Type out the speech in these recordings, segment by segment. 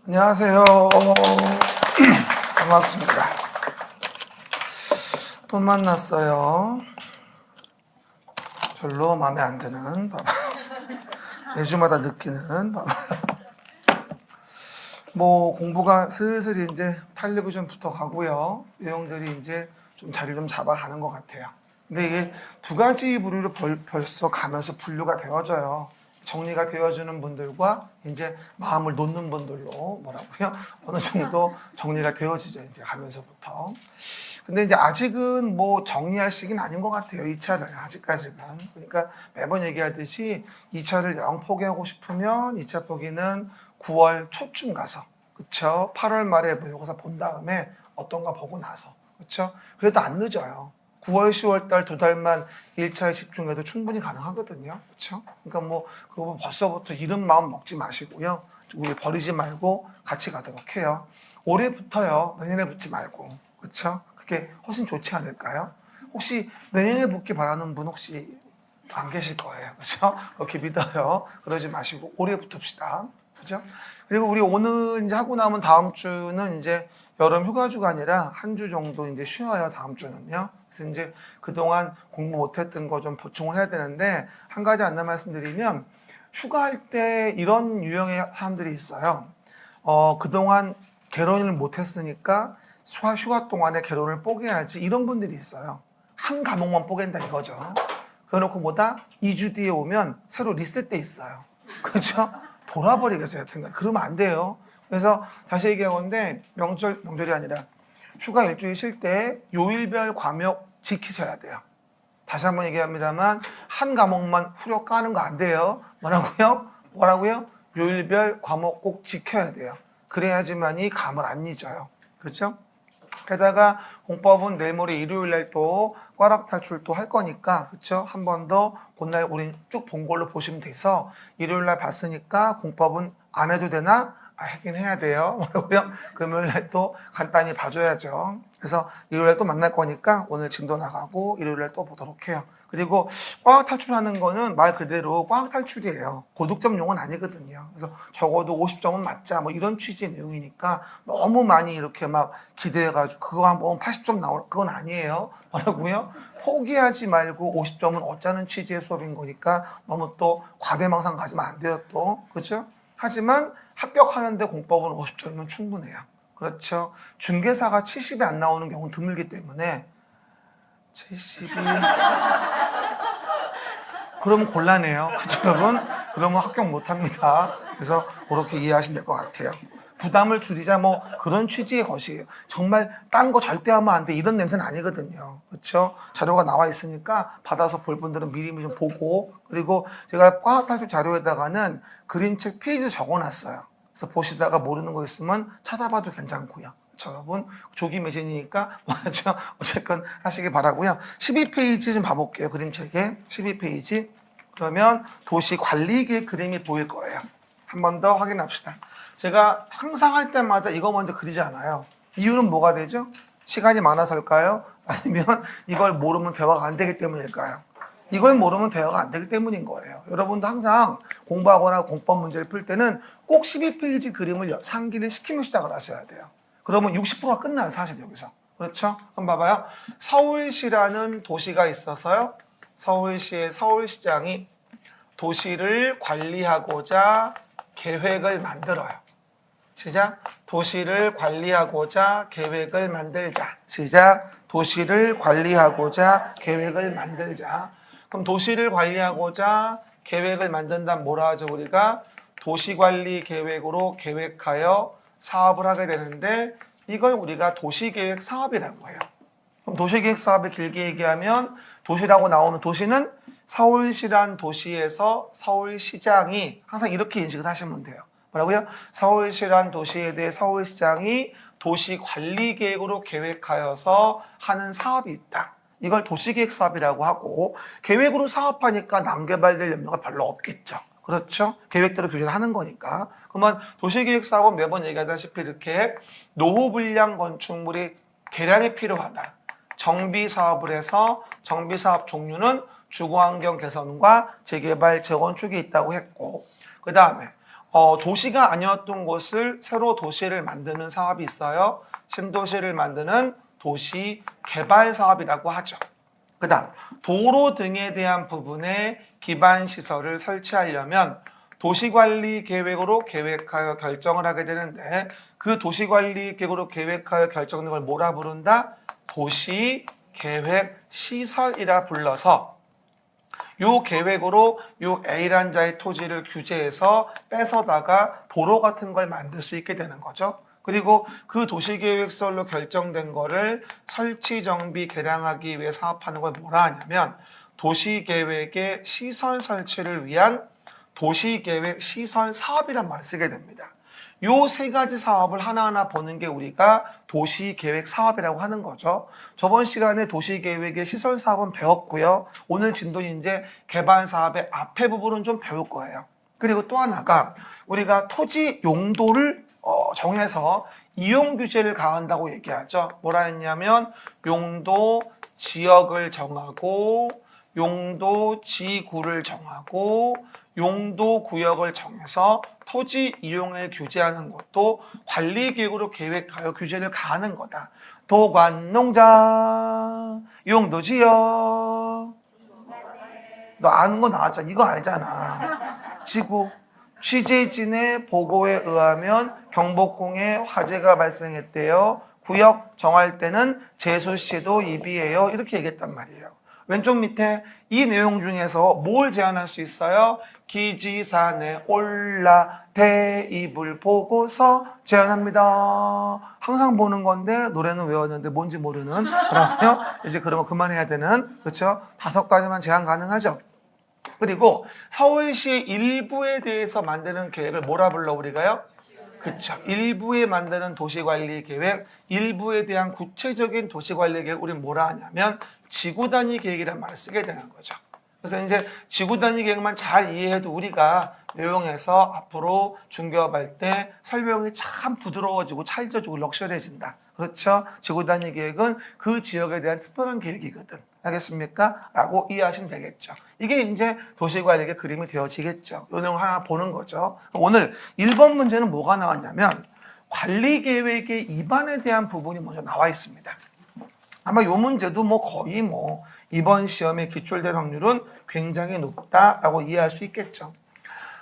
안녕하세요. 반갑습니다. 또 만났어요. 별로 마음에 안 드는 봐봐. 매주마다 느끼는 봐봐. 뭐 공부가 슬슬 이제 탄력이 좀 붙어가고요. 내용들이 이제 좀 자리 좀 잡아가는 것 같아요. 근데 이게 두 가지 부류로 벌써 가면서 분류가 되어져요. 정리가 되어주는 분들과 이제 마음을 놓는 분들로 뭐라고요? 어느 정도 정리가 되어지죠. 이제 가면서부터. 근데 이제 아직은 뭐 정리할 시기는 아닌 것 같아요. 2차를 아직까지는. 그러니까 매번 얘기하듯이 2차를 영 포기하고 싶으면 2차 포기는 9월 초쯤 가서, 그쵸? 8월 말에 모의고사 본 다음에 어떤가 보고 나서, 그쵸? 그래도 안 늦어요. 9월, 10월 달 두 달만 1차에 집중해도 충분히 가능하거든요. 그쵸? 그러니까 뭐, 그거 벌써부터 이런 마음 먹지 마시고요. 우리 버리지 말고 같이 가도록 해요. 올해부터요, 내년에 붙지 말고. 그쵸? 그게 훨씬 좋지 않을까요? 혹시 내년에 붙기 바라는 분 혹시 안 계실 거예요. 그죠? 그렇게 믿어요. 그러지 마시고 올해 붙읍시다. 그죠? 그리고 우리 오늘 이제 하고 나면 다음 주는 이제 여름 휴가주가 아니라 한 주 정도 이제 쉬어요. 다음 주는요. 그래서 이제 그동안 공부 못했던 거 좀 보충을 해야 되는데 한 가지 안내 말씀드리면 휴가할 때 이런 유형의 사람들이 있어요. 그동안 개론을 못했으니까 휴가 동안에 개론을 뽀개야지 이런 분들이 있어요. 한 과목만 뽀갠다 이거죠. 그래놓고 뭐다? 2주 뒤에 오면 새로 리셋돼 있어요. 그렇죠? 돌아버리겠어요. 여튼간. 그러면 안 돼요. 그래서 다시 얘기하건데 명절이 아니라 휴가 일주일 쉴 때 요일별 과목 지키셔야 돼요. 다시 한번 얘기합니다만 한 과목만 후려 까는 거 안 돼요. 뭐라고요? 요일별 과목 꼭 지켜야 돼요. 그래야지만이 감을 안 잊어요. 그렇죠? 게다가 공법은 내일 모레 일요일 날 또 꽈락 탈출 또 할 거니까 그렇죠? 한 번 더 그날 우린 쭉 본 걸로 보시면 돼서 일요일 날 봤으니까 공법은 안 해도 되나? 하긴 해야 돼요. 뭐라고요? 금요일 날 또 간단히 봐줘야죠. 그래서 일요일 날 또 만날 거니까 오늘 진도 나가고 일요일 날 또 보도록 해요. 그리고 꽉 탈출하는 거는 말 그대로 꽉 탈출이에요. 고득점용은 아니거든요. 그래서 적어도 50점은 맞자 뭐 이런 취지의 내용이니까 너무 많이 이렇게 막 기대해가지고 그거 한번 80점 나올 그건 아니에요. 뭐라고요? 포기하지 말고 50점은 얻자는 취지의 수업인 거니까 너무 또 과대망상 가지면 안 돼요 또. 그렇죠? 하지만 합격하는데 공법은 50점이면 충분해요. 그렇죠? 중개사가 70이 안 나오는 경우는 드물기 때문에 70이 그러면 곤란해요. 그렇죠 여러분? 그러면 합격 못합니다. 그래서 그렇게 이해하시면 될 것 같아요. 부담을 줄이자 뭐 그런 취지의 것이에요. 정말 딴 거 절대 하면 안 돼 이런 냄새는 아니거든요. 그렇죠? 자료가 나와 있으니까 받아서 볼 분들은 미리미리 좀 보고 그리고 제가 과학탈출 자료에다가는 그림책 페이지 적어놨어요. 그래서 보시다가 모르는 거 있으면 찾아봐도 괜찮고요. 그렇죠, 여러분? 조기 매진이니까 뭐죠? 어쨌건 하시기 바라고요. 12페이지 좀 봐볼게요. 그림책에 12페이지. 그러면 도시 관리계획 그림이 보일 거예요. 한 번 더 확인합시다. 제가 항상 할 때마다 이거 먼저 그리지 않아요. 이유는 뭐가 되죠? 시간이 많아서일까요? 아니면 이걸 모르면 대화가 안 되기 때문일까요? 이걸 모르면 대화가 안 되기 때문인 거예요. 여러분도 항상 공부하거나 공법 문제를 풀 때는 꼭 12페이지 그림을 상기를 시키며 시작을 하셔야 돼요. 그러면 60%가 끝나요, 사실 여기서. 그렇죠? 그럼 봐봐요. 서울시라는 도시가 있어서요. 서울시의 서울시장이 도시를 관리하고자 계획을 만들어요. 시작. 도시를 관리하고자 계획을 만들자. 시작. 도시를 관리하고자 계획을 만들자. 그럼 도시를 관리하고자 계획을 만든다면 뭐라 하죠? 우리가 도시관리 계획으로 계획하여 사업을 하게 되는데 이걸 우리가 도시계획 사업이라고 해요. 그럼 도시계획 사업을 길게 얘기하면 도시라고 나오는 도시는 서울시란 도시에서 서울시장이 항상 이렇게 인식을 하시면 돼요. 뭐라고요? 서울시란 도시에 대해 서울시장이 도시관리계획으로 계획하여서 하는 사업이 있다. 이걸 도시계획 사업이라고 하고 계획으로 사업하니까 난개발될 염려가 별로 없겠죠. 그렇죠? 계획대로 규제를 하는 거니까. 그러면 도시계획 사업은 매번 얘기하다시피 이렇게 노후불량 건축물이 개량이 필요하다. 정비사업을 해서 정비사업 종류는 주거환경 개선과 재개발, 재건축이 있다고 했고 그 다음에 도시가 아니었던 곳을 새로 도시를 만드는 사업이 있어요. 신도시를 만드는 도시 개발 사업이라고 하죠. 그 다음 도로 등에 대한 부분에 기반 시설을 설치하려면 도시관리 계획으로 계획하여 결정을 하게 되는데 그 도시관리 계획으로 계획하여 결정된 걸 뭐라 부른다? 도시계획 시설이라 불러서 요 계획으로 요 A란 자의 토지를 규제해서 뺏어다가 도로 같은 걸 만들 수 있게 되는 거죠. 그리고 그 도시계획설로 결정된 거를 설치, 정비, 개량하기 위해 사업하는 걸 뭐라 하냐면 도시계획의 시설 설치를 위한 도시계획 시설 사업이란 말을 쓰게 됩니다. 요 세 가지 사업을 하나하나 보는 게 우리가 도시계획 사업이라고 하는 거죠. 저번 시간에 도시계획의 시설 사업은 배웠고요. 오늘 진도는 이제 개발 사업의 앞에 부분은 좀 배울 거예요. 그리고 또 하나가 우리가 토지 용도를 정해서 이용 규제를 가한다고 얘기하죠. 뭐라 했냐면 용도 지역을 정하고 용도 지구를 정하고 용도 구역을 정해서 토지 이용을 규제하는 것도 관리계획으로 계획하여 규제를 가하는 거다. 도관, 농장, 용도 지역. 너 아는 거 나왔잖아. 이거 알잖아. 지구. 취재진의 보고에 의하면 경복궁에 화재가 발생했대요. 구역 정할 때는 제수시도 입이에요. 이렇게 얘기했단 말이에요. 왼쪽 밑에 이 내용 중에서 뭘 제안할 수 있어요? 기지산에 올라 대입을 보고서 제안합니다. 항상 보는 건데 노래는 외웠는데 뭔지 모르는 그러면 이제 그러면 그만해야 되는 그렇죠? 5가지만 제안 가능하죠. 그리고 서울시 일부에 대해서 만드는 계획을 뭐라 불러 우리가요? 그렇죠. 일부에 만드는 도시관리계획, 일부에 대한 구체적인 도시관리계획 우리는 뭐라 하냐면 지구단위 계획이라는 말을 쓰게 되는 거죠. 그래서 이제 지구단위 계획만 잘 이해해도 우리가 내용에서 앞으로 중개업할 때 설명이 참 부드러워지고 찰져지고 럭셔리해진다. 그렇죠? 지구단위 계획은 그 지역에 대한 특별한 계획이거든. 알겠습니까? 라고 이해하시면 되겠죠. 이게 이제 도시관리의 그림이 되어지겠죠. 이 내용 하나 보는 거죠. 오늘 1번 문제는 뭐가 나왔냐면 관리계획의 입안에 대한 부분이 먼저 나와 있습니다. 아마 이 문제도 거의 이번 시험에 기출될 확률은 굉장히 높다라고 이해할 수 있겠죠.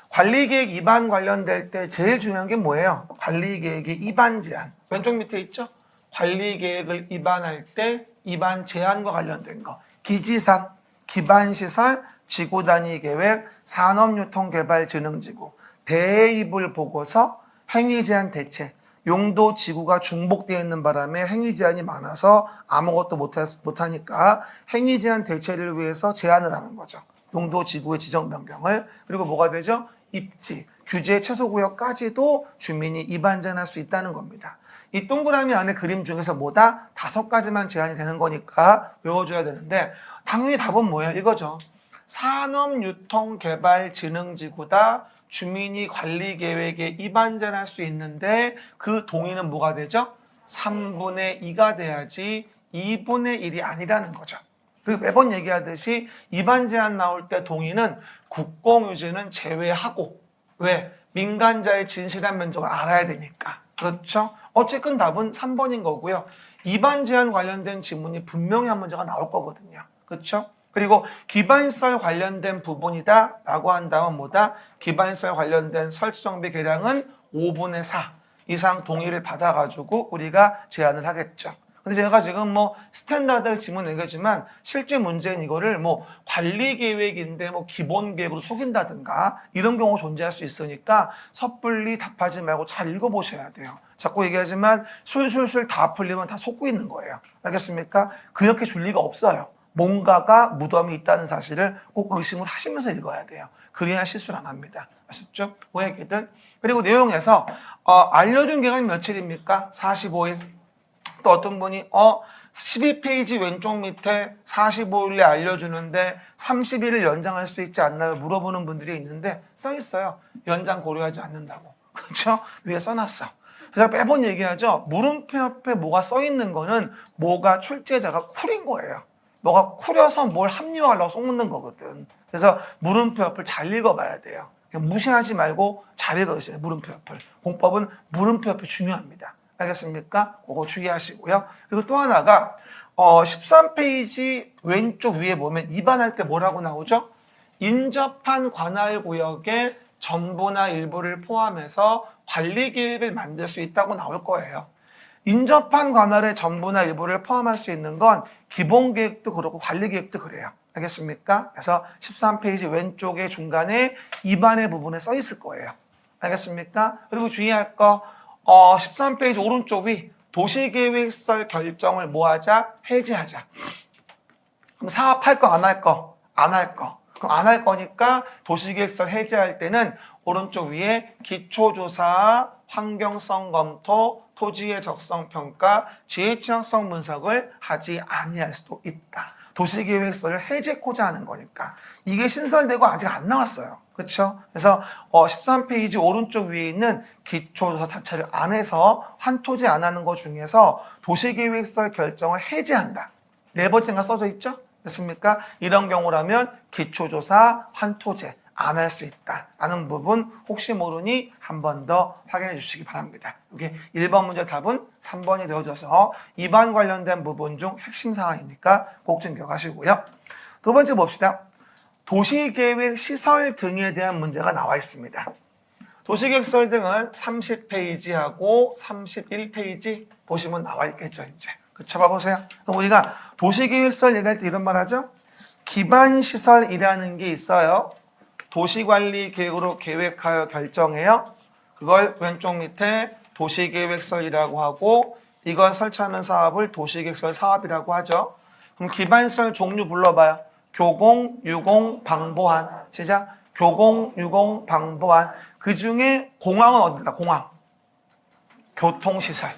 관리계획 입안 관련될 때 제일 중요한 게 뭐예요? 관리계획의 입안 제한. 왼쪽 밑에 있죠? 관리계획을 입안할 때 입안 제한과 관련된 거. 기지산, 기반시설, 지구단위계획, 산업유통개발진흥지구, 대입을 보고서 행위제한 대책. 용도 지구가 중복되어 있는 바람에 행위 제한이 많아서 아무것도 못하니까 행위 제한 대체를 위해서 제한을 하는 거죠. 용도 지구의 지정 변경을. 그리고 뭐가 되죠? 입지, 규제 최소구역까지도 주민이 입안 제한할 수 있다는 겁니다. 이 동그라미 안에 그림 중에서 뭐다? 5가지만 제한이 되는 거니까 외워줘야 되는데 당연히 답은 뭐예요? 이거죠. 산업유통개발진흥지구다. 주민이 관리계획에 입안전할 수 있는데 그 동의는 뭐가 되죠? 3분의 2가 돼야지 2분의 1이 아니라는 거죠. 그리고 매번 얘기하듯이 입안 제한 나올 때 동의는 국공유지는 제외하고 왜? 민간자의 진실한 면적을 알아야 되니까. 그렇죠? 어쨌든 답은 3번인 거고요. 입안 제한 관련된 지문이 분명히 한 문제가 나올 거거든요. 그렇죠? 그리고 기반시설 관련된 부분이다 라고 한다면 뭐다? 기반시설 관련된 설치정비 계량은 5분의 4 이상 동의를 받아가지고 우리가 제안을 하겠죠. 근데 제가 지금 스탠다드 지문 얘기하지만 실제 문제는 이거를 관리계획인데 기본계획으로 속인다든가 이런 경우가 존재할 수 있으니까 섣불리 답하지 말고 잘 읽어보셔야 돼요. 자꾸 얘기하지만 술술술 다 풀리면 다 속고 있는 거예요. 알겠습니까? 그렇게 줄 리가 없어요. 뭔가가 무덤이 있다는 사실을 꼭 의심을 하시면서 읽어야 돼요. 그래야 실수를 안 합니다. 아셨죠? 그 얘기들. 그리고 내용에서 알려준 기간이 며칠입니까? 45일. 또 어떤 분이 12페이지 왼쪽 밑에 45일에 알려주는데 30일을 연장할 수 있지 않나요? 물어보는 분들이 있는데 써 있어요. 연장 고려하지 않는다고. 그렇죠? 위에 써놨어. 그래서 매번 얘기하죠. 물음표 옆에 뭐가 써 있는 거는 뭐가 출제자가 쿨인 거예요. 뭐가 쿨여서 뭘 합리화하려고 쏟는 거거든. 그래서 물음표 옆을 잘 읽어봐야 돼요. 그냥 무시하지 말고 잘 읽어주세요. 물음표 옆을. 공법은 물음표 옆이 중요합니다. 알겠습니까? 그거 주의하시고요. 그리고 또 하나가 13페이지 왼쪽 위에 보면 입안할 때 뭐라고 나오죠? 인접한 관할 구역에 전부나 일부를 포함해서 관리 계획을 만들 수 있다고 나올 거예요. 인접한 관할의 전부나 일부를 포함할 수 있는 건 기본 계획도 그렇고 관리 계획도 그래요. 알겠습니까? 그래서 13페이지 왼쪽에 중간에 입안의 부분에 써 있을 거예요. 알겠습니까? 그리고 주의할 거 13페이지 오른쪽 위 도시계획설 결정을 뭐 하자? 해지하자. 그럼 사업할 거 안 할 거? 안 할 거. 그럼 안 할 거니까 도시계획설 해지할 때는 오른쪽 위에 기초조사, 환경성 검토, 토지의 적성평가, 지혜취약성 분석을 하지 아니할 수도 있다. 도시계획서를 해제코자 하는 거니까. 이게 신설되고 아직 안 나왔어요. 그렇죠? 그래서 13페이지 오른쪽 위에 있는 기초조사 자체를 안 해서 환토지 안 하는 것 중에서 도시계획서 결정을 해제한다. 네 번째가 써져 있죠? 됐습니까? 이런 경우라면 기초조사, 환토제 안 할 수 있다라는 부분 혹시 모르니 한 번 더 확인해 주시기 바랍니다. 여기 1번 문제 답은 3번이 되어져서 입안 관련된 부분 중 핵심 사항이니까 꼭 좀 기억하시고요. 두 번째 봅시다. 도시계획 시설 등에 대한 문제가 나와 있습니다. 도시계획설 등은 30페이지하고 31페이지 보시면 나와 있겠죠. 이제 그쵸? 봐보세요. 그럼 우리가 도시계획설 얘기할 때 이런 말 하죠. 기반시설이라는 게 있어요. 도시관리계획으로 계획하여 결정해요. 그걸 왼쪽 밑에 도시계획설이라고 하고 이걸 설치하는 사업을 도시계획설 사업이라고 하죠. 그럼 기반시설 종류 불러봐요. 교공, 유공, 방보한. 시작. 교공, 유공, 방보한. 그 중에 공항은 어디다? 공항. 교통시설.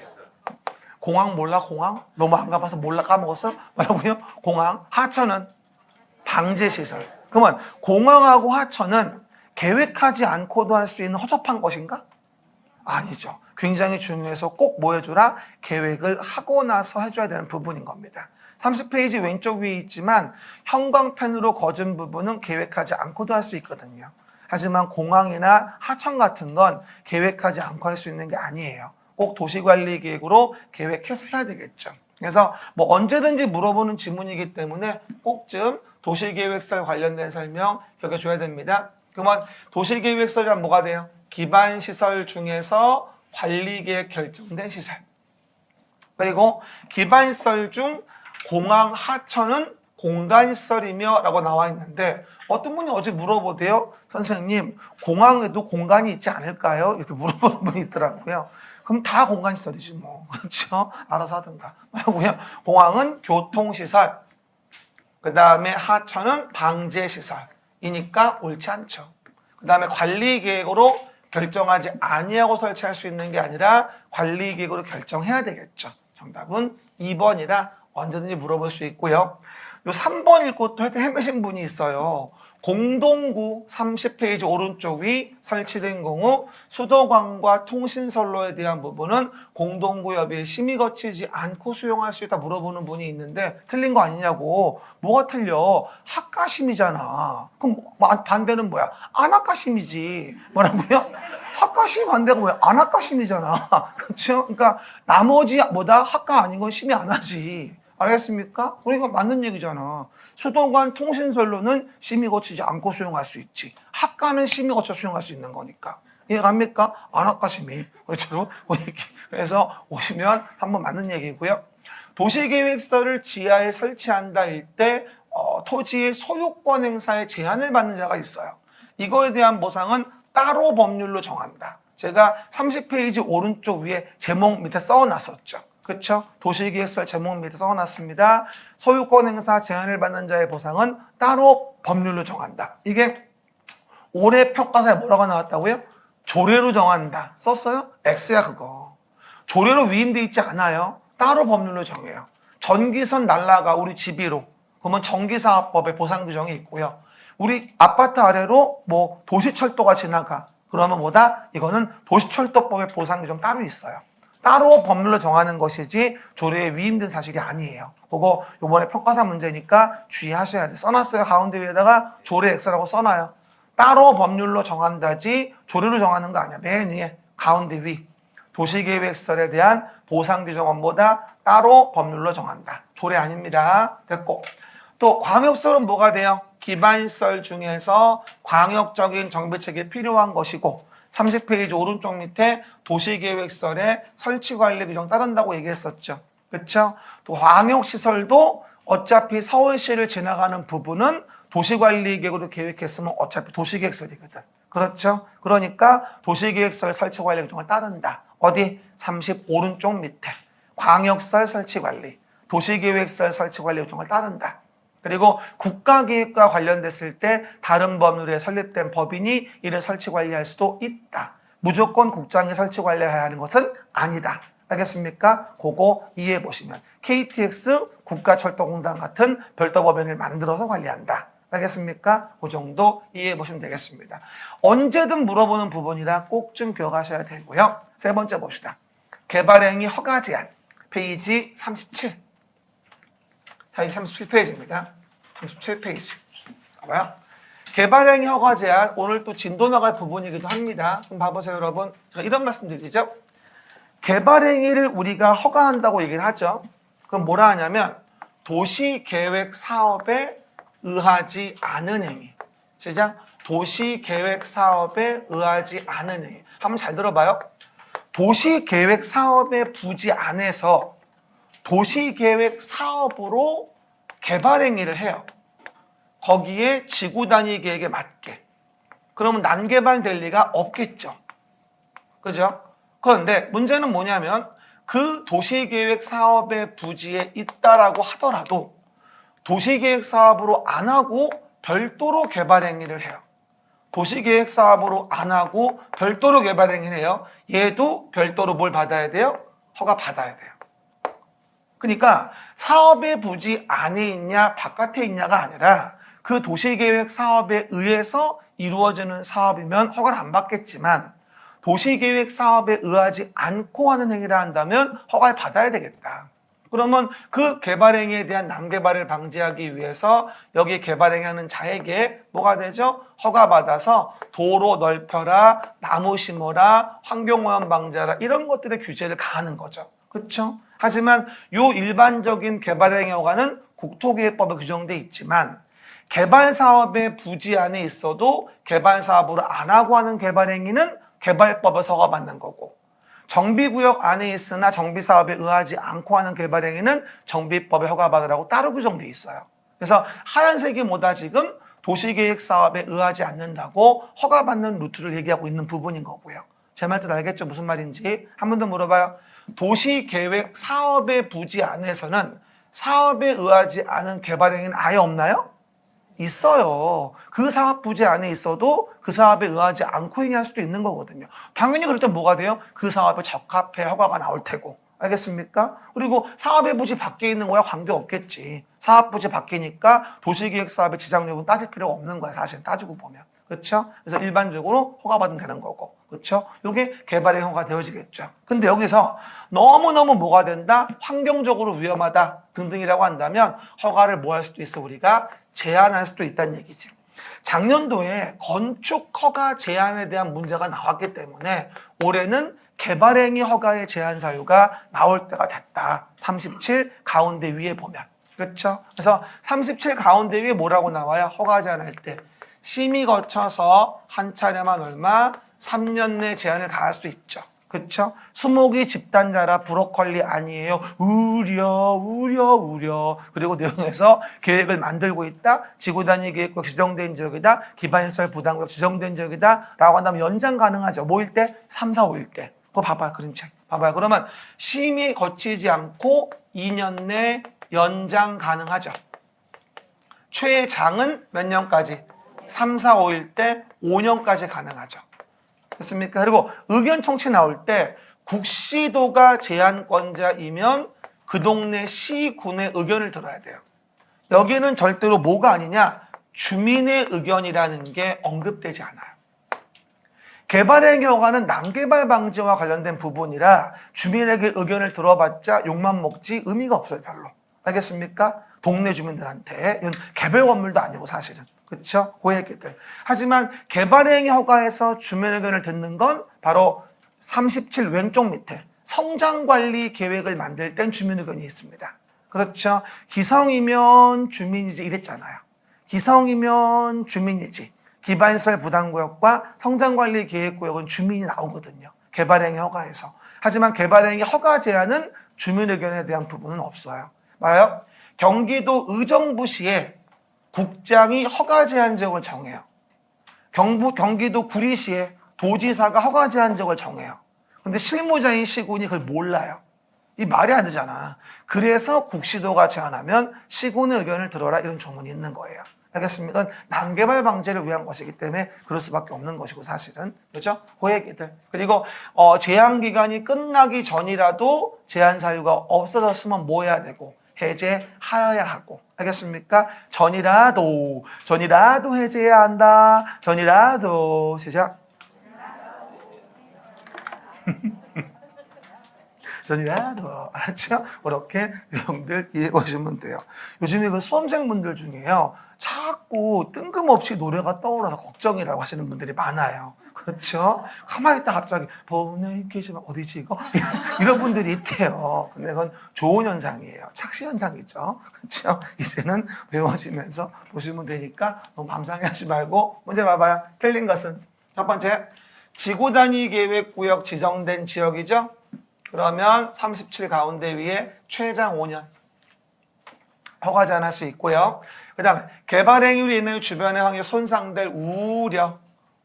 공항 몰라? 공항? 너무 안 가봐서 몰라 까먹었어? 뭐라고요? 공항. 하천은 방제시설. 그러면 공항하고 하천은 계획하지 않고도 할 수 있는 허접한 것인가? 아니죠. 굉장히 중요해서 꼭 뭐 해주라? 계획을 하고 나서 해줘야 되는 부분인 겁니다. 30페이지 왼쪽 위에 있지만 형광펜으로 거진 부분은 계획하지 않고도 할 수 있거든요. 하지만 공항이나 하천 같은 건 계획하지 않고 할 수 있는 게 아니에요. 꼭 도시관리계획으로 계획해서 해야 되겠죠. 그래서 뭐 언제든지 물어보는 지문이기 때문에 꼭 좀 도시계획설 관련된 설명 기억해줘야 됩니다. 그러면 도시계획설이란 뭐가 돼요? 기반시설 중에서 관리계획 결정된 시설. 그리고 기반시설 중 공항, 하천은 공간시설이며 라고 나와 있는데 어떤 분이 어제 물어보대요. 선생님, 공항에도 공간이 있지 않을까요? 이렇게 물어보는 분이 있더라고요. 그럼 다 공간시설이지 뭐. 그렇죠? 알아서 하든가. 뭐라고요? 공항은 교통시설, 그 다음에 하천은 방제시설이니까 옳지 않죠. 그 다음에 관리계획으로 결정하지 아니하고 설치할 수 있는 게 아니라 관리계획으로 결정해야 되겠죠. 정답은 2번이라 언제든지 물어볼 수 있고요. 요 3번 읽고 또 하여튼 헤매신 분이 있어요. 공동구 30페이지 오른쪽 위 설치된 경우 수도관과 통신선로에 대한 부분은 공동구협의 심의 거치지 않고 수용할 수 있다 물어보는 분이 있는데 틀린 거 아니냐고. 뭐가 틀려? 학가심이잖아. 그럼 반대는 뭐야? 안학가심이지. 뭐라고요? 학가심 반대가 뭐야? 안학가심이잖아. 그렇죠? 그러니까 나머지 뭐다? 학가 아닌 건 심의 안 하지. 알겠습니까? 우리가 맞는 얘기잖아. 수도관 통신선로는 심의 거치지 않고 수용할 수 있지. 학가는 심의 거쳐 수용할 수 있는 거니까. 이해갑니까? 안학가 심의. 그렇죠? 그래서 오시면 3번 맞는 얘기고요. 도시계획서를 지하에 설치한다 일 때 토지의 소유권 행사에 제한을 받는 자가 있어요. 이거에 대한 보상은 따로 법률로 정한다. 제가 30페이지 오른쪽 위에 제목 밑에 써놨었죠. 그렇죠? 도시계획설 제목 밑에 써놨습니다. 소유권 행사 제한을 받는 자의 보상은 따로 법률로 정한다. 이게 올해 평가사에 뭐라고 나왔다고요? 조례로 정한다. 썼어요? X야 그거. 조례로 위임돼 있지 않아요. 따로 법률로 정해요. 전기선 날라가 우리 집위로. 그러면 전기사업법에 보상 규정이 있고요. 우리 아파트 아래로 뭐 도시철도가 지나가. 그러면 뭐다? 이거는 도시철도법에 보상 규정 따로 있어요. 따로 법률로 정하는 것이지 조례에 위임된 사실이 아니에요. 그거 이번에 평가사 문제니까 주의하셔야 돼. 써놨어요. 가운데 위에다가 조례 X라고 써놔요. 따로 법률로 정한다지 조례로 정하는 거 아니야. 맨 위에 가운데 위 도시계획설에 대한 보상 규정원보다 따로 법률로 정한다. 조례 아닙니다. 됐고 또 광역설은 뭐가 돼요? 기반시설 중에서 광역적인 정비책이 필요한 것이고 30페이지 오른쪽 밑에 도시계획설에 설치관리 규정 따른다고 얘기했었죠. 그렇죠? 또 광역시설도 어차피 서울시를 지나가는 부분은 도시관리계획으로 계획했으면 어차피 도시계획설이거든. 그렇죠? 그러니까 도시계획설 설치관리 규정을 따른다. 어디? 30 오른쪽 밑에 광역설 설치관리, 도시계획설 설치관리 규정을 따른다. 그리고 국가계획과 관련됐을 때 다른 법률에 설립된 법인이 이를 설치관리할 수도 있다. 무조건 국장이 설치관리해야 하는 것은 아니다. 알겠습니까? 그거 이해해 보시면 KTX 국가철도공단 같은 별도 법인을 만들어서 관리한다. 알겠습니까? 그 정도 이해해 보시면 되겠습니다. 언제든 물어보는 부분이라 꼭 좀 기억하셔야 되고요. 세 번째 봅시다. 개발행위 허가 제한 페이지 37. 37페이지입니다. 37페이지. 봐봐요. 개발행위 허가 제한 오늘 또 진도 나갈 부분이기도 합니다. 좀 봐보세요, 여러분. 제가 이런 말씀 드리죠. 개발행위를 우리가 허가한다고 얘기를 하죠. 그럼 뭐라 하냐면 도시계획 사업에 의하지 않은 행위. 시작. 도시계획 사업에 의하지 않은 행위. 한번 잘 들어봐요. 도시계획 사업의 부지 안에서 도시계획 사업으로 개발행위를 해요. 거기에 지구단위 계획에 맞게. 그러면 난개발될 리가 없겠죠. 그죠? 그런데 문제는 뭐냐면 그 도시계획 사업의 부지에 있다라고 하더라도 도시계획 사업으로 안 하고 별도로 개발행위를 해요. 도시계획 사업으로 안 하고 별도로 개발행위를 해요. 얘도 별도로 뭘 받아야 돼요? 허가 받아야 돼요. 그러니까 사업의 부지 안에 있냐 바깥에 있냐가 아니라 그 도시계획 사업에 의해서 이루어지는 사업이면 허가를 안 받겠지만 도시계획 사업에 의하지 않고 하는 행위를 한다면 허가를 받아야 되겠다. 그러면 그 개발행위에 대한 난개발을 방지하기 위해서 여기 개발행위하는 자에게 뭐가 되죠? 허가받아서 도로 넓혀라, 나무 심어라, 환경오염 방지하라 이런 것들의 규제를 가하는 거죠. 그렇죠? 하지만 요 일반적인 개발행위 허가는 국토계획법에 규정돼 있지만 개발사업의 부지 안에 있어도 개발사업으로 안 하고 하는 개발행위는 개발법에서 허가받는 거고 정비구역 안에 있으나 정비사업에 의하지 않고 하는 개발행위는 정비법에 허가받으라고 따로 규정돼 있어요. 그래서 하얀색이 뭐다 지금 도시계획사업에 의하지 않는다고 허가받는 루트를 얘기하고 있는 부분인 거고요. 제 말 뜻 알겠죠? 무슨 말인지 한 번 더 물어봐요. 도시계획 사업의 부지 안에서는 사업에 의하지 않은 개발행위는 아예 없나요? 있어요. 그 사업 부지 안에 있어도 그 사업에 의하지 않고 행위할 수도 있는 거거든요. 당연히 그럴 때 뭐가 돼요? 그 사업에 적합해 허가가 나올 테고. 알겠습니까? 그리고 사업의 부지 밖에 있는 거야 관계없겠지. 사업 부지 밖이니까 도시계획 사업의 지장 여부는 따질 필요가 없는 거야. 사실 따지고 보면. 그렇죠? 그래서 일반적으로 허가받으면 되는 거고. 그렇죠? 이게 개발의 허가가 되어지겠죠. 근데 여기서 너무너무 뭐가 된다? 환경적으로 위험하다 등등이라고 한다면 허가를 뭐 할 수도 있어 우리가? 제한할 수도 있다는 얘기지. 작년도에 건축 허가 제한에 대한 문제가 나왔기 때문에 올해는 개발행위 허가의 제한 사유가 나올 때가 됐다. 37 가운데 위에 보면. 그렇죠? 그래서 37 가운데 위에 뭐라고 나와요? 허가 제한할 때. 심의 거쳐서 한 차례만 얼마? 3년 내 제한을 가할 수 있죠. 그렇죠? 수목이 집단자라 브로콜리 아니에요. 우려. 그리고 내용에서 계획을 만들고 있다. 지구단위 계획과 지정된 지역이다. 기반시설 부담구역 지정된 지역이다. 라고 한다면 연장 가능하죠. 뭐일 때? 3, 4, 5일 때. 그거 봐봐요. 그림 책. 봐봐요. 그러면 심의 거치지 않고 2년 내 연장 가능하죠. 최장은 몇 년까지? 3, 4, 5일 때 5년까지 가능하죠. 됐습니까? 그리고 의견 청취 나올 때 국시도가 제한권자이면 그 동네 시군의 의견을 들어야 돼요. 여기는 절대로 뭐가 아니냐? 주민의 의견이라는 게 언급되지 않아요. 개발행위 허가는 난개발 방지와 관련된 부분이라 주민에게 의견을 들어봤자 욕만 먹지 의미가 없어요. 별로. 알겠습니까? 동네 주민들한테. 이건 개별 건물도 아니고 사실은. 그렇죠? 그 얘기들. 하지만 개발행위 허가에서 주민 의견을 듣는 건 바로 37 왼쪽 밑에 성장관리 계획을 만들 땐 주민 의견이 있습니다. 그렇죠? 기성이면 주민이지 이랬잖아요. 기성이면 주민이지. 기반시설 부담구역과 성장관리 계획구역은 주민이 나오거든요. 개발행위 허가에서. 하지만 개발행위 허가 제한은 주민 의견에 대한 부분은 없어요. 봐요. 경기도 의정부시에 국장이 허가 제한 지역을 정해요. 경기도 구리시에 도지사가 허가 제한 지역을 정해요. 근데 실무자인 시군이 그걸 몰라요. 이 말이 안 되잖아. 그래서 국시도가 제안하면 시군의 의견을 들어라 이런 조문이 있는 거예요. 알겠습니까? 이건 난개발 방지를 위한 것이기 때문에 그럴 수밖에 없는 것이고 사실은. 그렇죠? 그 얘기들. 그리고 제한 기간이 끝나기 전이라도 제한 사유가 없어졌으면 뭐 해야 되고 해제하여야 하고. 알겠습니까? 전이라도 해제해야 한다. 전이라도 시작. 전이라도 알았죠? 그렇게 내용들 이해해 보시면 돼요. 요즘에 그 수험생분들 중에요. 자꾸 뜬금없이 노래가 떠올라서 걱정이라고 하시는 분들이 많아요. 그렇죠? 가만히 있다 갑자기 보내계시면 어디지 이거? 이런 분들이 있대요. 근데 그건 좋은 현상이에요. 착시 현상이죠. 그렇죠? 이제는 배워지면서 보시면 되니까 너무 밤상해하지 말고 문제 봐봐요. 틀린 것은 첫 번째 지구단위 계획구역 지정된 지역이죠. 그러면 37 가운데 위에 최장 5년 허가 제한할 수 있고요. 그 다음에 개발행위로 인해 주변의 환경이 손상될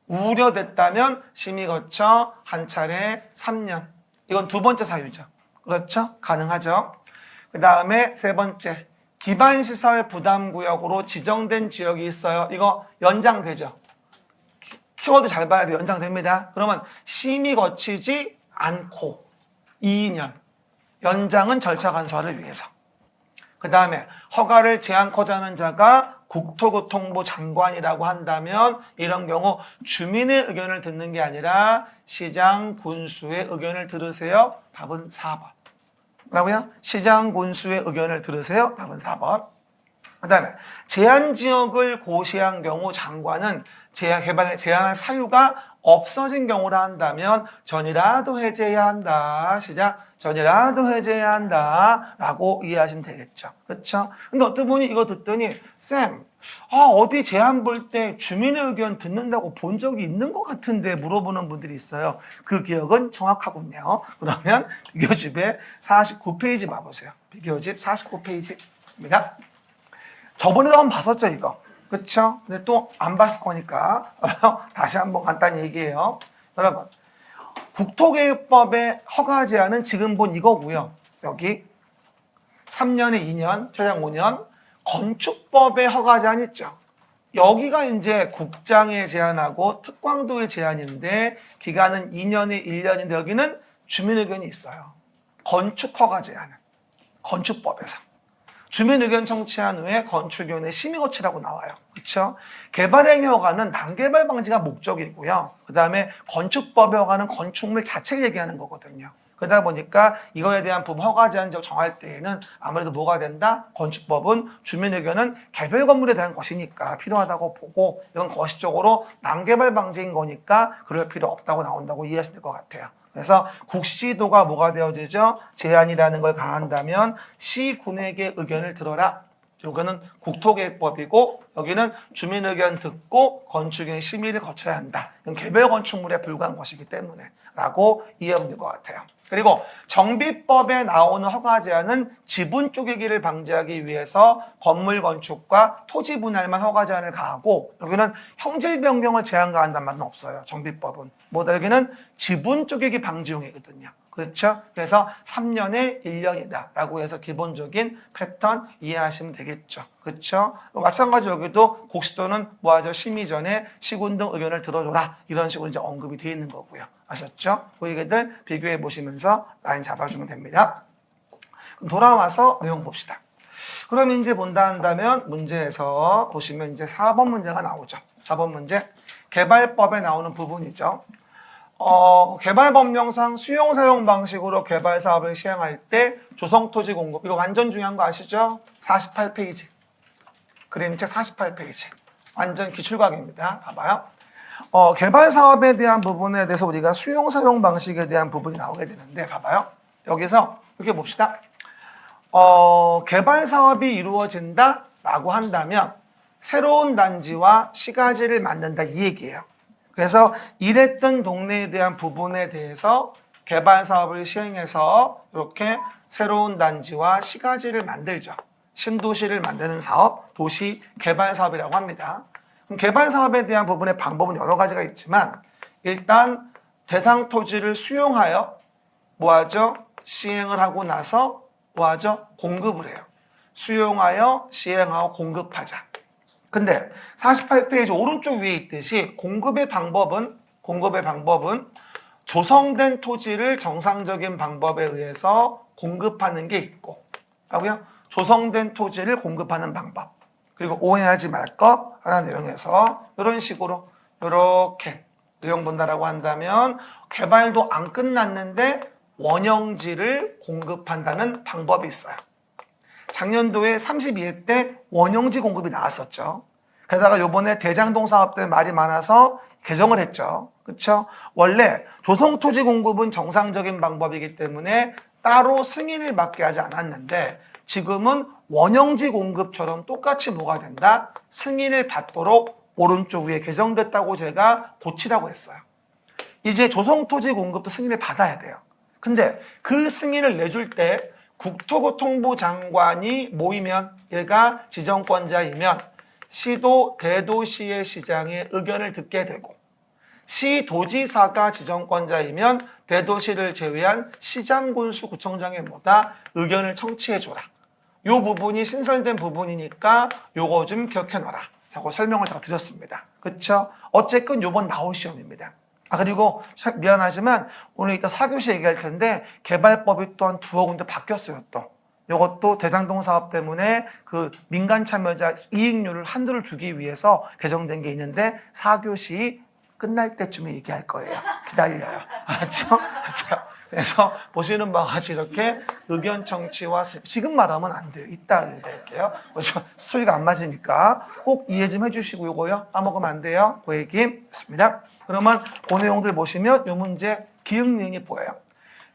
우려됐다면 심의 거쳐 한 차례 3년. 이건 두 번째 사유죠. 그렇죠? 가능하죠. 그 다음에 세 번째 기반시설 부담구역으로 지정된 지역이 있어요. 이거 연장되죠. 키워드 잘 봐야 돼요. 연장됩니다. 그러면 심의 거치지 않고 2년. 연장은 절차 간소화를 위해서. 그 다음에 허가를 제한코자 하는 자가 국토교통부 장관이라고 한다면 이런 경우 주민의 의견을 듣는 게 아니라 시장 군수의 의견을 들으세요. 답은 4번. 뭐라고요? 시장 군수의 의견을 들으세요. 답은 4번. 그 다음에 제한지역을 고시한 경우 장관은 제한할 사유가 없어진 경우라 한다면 전이라도 해제해야 한다. 시작. 전이라도 해제해야 한다. 라고 이해하시면 되겠죠. 그렇죠? 근데 어떤 분이 이거 듣더니 쌤, 어디 제한 볼 때 주민의 의견 듣는다고 본 적이 있는 것 같은데 물어보는 분들이 있어요. 그 기억은 정확하군요. 그러면 비교집에 49페이지 봐보세요. 비교집 49페이지입니다. 저번에도 한번 봤었죠, 이거. 그렇죠? 근데 또 안 봤을 거니까 다시 한번 간단히 얘기해요. 여러분, 국토계획법의 허가 제한은 지금 본 이거고요. 여기 3년에 2년, 최장 5년. 건축법의 허가 제한 있죠. 여기가 이제 국장의 제한하고 특광도의 제한인데 기간은 2년에 1년인데 여기는 주민 의견이 있어요. 건축 허가 제한은 건축법에서. 주민 의견 청취한 후에 건축위원회 심의 거치라고 나와요. 그렇죠? 개발행위 허가는 난개발 방지가 목적이고요. 그 다음에 건축법의 허가는 건축물 자체를 얘기하는 거거든요. 그러다 보니까 이거에 대한 부분 허가 제한적 정할 때에는 아무래도 뭐가 된다? 건축법은 주민 의견은 개별 건물에 대한 것이니까 필요하다고 보고 이건 거시적으로 난개발 방지인 거니까 그럴 필요 없다고 나온다고 이해하시면 될 것 같아요. 그래서 국시도가 뭐가 되어지죠? 제한이라는 걸 가한다면 시군에게 의견을 들어라. 이거는 국토계획법이고 여기는 주민 의견 듣고 건축의 심의를 거쳐야 한다. 이건 개별 건축물에 불과한 것이기 때문에 라고 이해하면 될 것 같아요. 그리고 정비법에 나오는 허가 제한은 지분 쪼개기를 방지하기 위해서 건물 건축과 토지 분할만 허가 제한을 가하고 여기는 형질 변경을 제한 가한다는 말은 없어요. 정비법은. 뭐다 여기는 지분 쪼개기 방지용이거든요. 그렇죠? 그래서 3년에 1년이다 라고 해서 기본적인 패턴 이해하시면 되겠죠. 그렇죠? 마찬가지로 여기도 국시도는 뭐하죠? 심의 전에 시군 등 의견을 들어줘라. 이런 식으로 이제 언급이 되어 있는 거고요. 아셨죠? 그 얘기들 비교해 보시면서 라인 잡아주면 됩니다. 그럼 돌아와서 내용 봅시다. 그럼 이제 본다 한다면 문제에서 보시면 이제 4번 문제가 나오죠. 4번 문제. 개발법에 나오는 부분이죠. 개발법령상 수용사용 방식으로 개발 사업을 시행할 때 조성토지 공급 이거 완전 중요한 거 아시죠? 48페이지 그림책 48페이지 완전 기출과학입니다. 봐봐요. 개발 사업에 대한 부분에 대해서 우리가 수용 사용 방식에 대한 부분이 나오게 되는데 봐봐요. 여기서 이렇게 봅시다. 개발 사업이 이루어진다라고 한다면 새로운 단지와 시가지를 만든다 이 얘기예요. 그래서 일했던 동네에 대한 부분에 대해서 개발 사업을 시행해서 이렇게 새로운 단지와 시가지를 만들죠. 신도시를 만드는 사업, 도시 개발 사업이라고 합니다. 그럼 개발 사업에 대한 부분의 방법은 여러 가지가 있지만 일단 대상 토지를 수용하여 뭐하죠? 시행을 하고 나서 뭐하죠? 공급을 해요. 수용하여 시행하고 공급하자. 근데 48페이지 오른쪽 위에 있듯이 공급의 방법은 조성된 토지를 정상적인 방법에 의해서 공급하는 게 있고, 라고요? 조성된 토지를 공급하는 방법. 그리고 오해하지 말 것 하나 내용에서 이런 식으로 이렇게 내용 본다라고 한다면 개발도 안 끝났는데 원형지를 공급한다는 방법이 있어요. 작년도에 32회 때 원형지 공급이 나왔었죠. 게다가 요번에 대장동 사업 때 말이 많아서 개정을 했죠. 그렇죠? 원래 조성토지 공급은 정상적인 방법이기 때문에 따로 승인을 받게 하지 않았는데 지금은 원형지 공급처럼 똑같이 뭐가 된다? 승인을 받도록 오른쪽 위에 개정됐다고 제가 고치라고 했어요. 이제 조성토지 공급도 승인을 받아야 돼요. 근데 그 승인을 내줄 때 국토교통부 장관이 모이면 얘가 지정권자이면 시도 대도시의 시장의 의견을 듣게 되고 시도지사가 지정권자이면 대도시를 제외한 시장군수 구청장의 뭐다 의견을 청취해줘라. 요 부분이 신설된 부분이니까 요거 좀 기억해놔라. 자고 설명을 제가 드렸습니다. 그렇죠? 어쨌든 요번 나올 시험입니다. 그리고 미안하지만 오늘 이따 4교시 얘기할 텐데 개발법이 또한 두어 군데 바뀌었어요. 또 이것도 대장동 사업 때문에 그 민간 참여자 이익률을 한도를 주기 위해서 개정된 게 있는데 4교시 끝날 때쯤에 얘기할 거예요. 기다려요. 알았죠? 그래서 보시는 바와 같이 이렇게 의견 청취와 지금 말하면 안 돼요. 이따 얘기할게요. 스토리가 안 맞으니까 꼭 이해 좀 해주시고 요거요. 까먹으면 안 돼요. 그 얘기 했습니다. 그러면 그 내용들 보시면 이 문제 기억 니은이 보여요.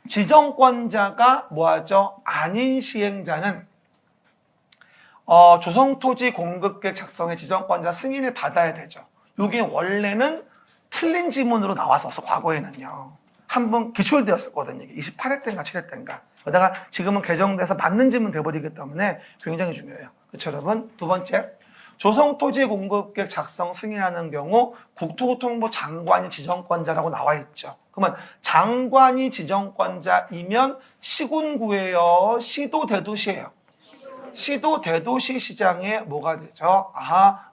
지정권자가 뭐하죠? 아닌 시행자는 조성토지 공급계획 작성의 지정권자 승인을 받아야 되죠. 이게 원래는 틀린 지문으로 나왔었어. 과거에는요. 한번 기출되었었거든요. 28회 때인가 7회 때인가. 그러다가 지금은 개정돼서 맞는 지문 돼버리기 때문에 굉장히 중요해요. 그렇죠, 여러분? 두 번째, 조성토지 공급계획 작성 승인하는 경우 국토교통부 장관이 지정권자라고 나와 있죠. 그러면 장관이 지정권자이면 시군구예요? 시도 대도시예요? 시도 대도시 시장에 뭐가 되죠?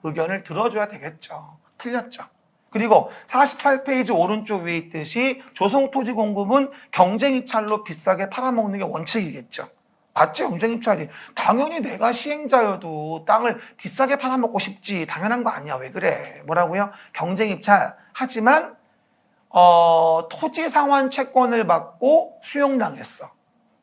의견을 들어줘야 되겠죠. 틀렸죠. 그리고 48페이지 오른쪽 위에 있듯이 조성토지 공급은 경쟁입찰로 비싸게 팔아먹는 게 원칙이겠죠. 맞죠? 경쟁입찰이. 당연히 내가 시행자여도 땅을 비싸게 팔아먹고 싶지. 당연한 거 아니야. 왜 그래? 뭐라고요? 경쟁입찰. 하지만 토지 상환 채권을 받고 수용당했어.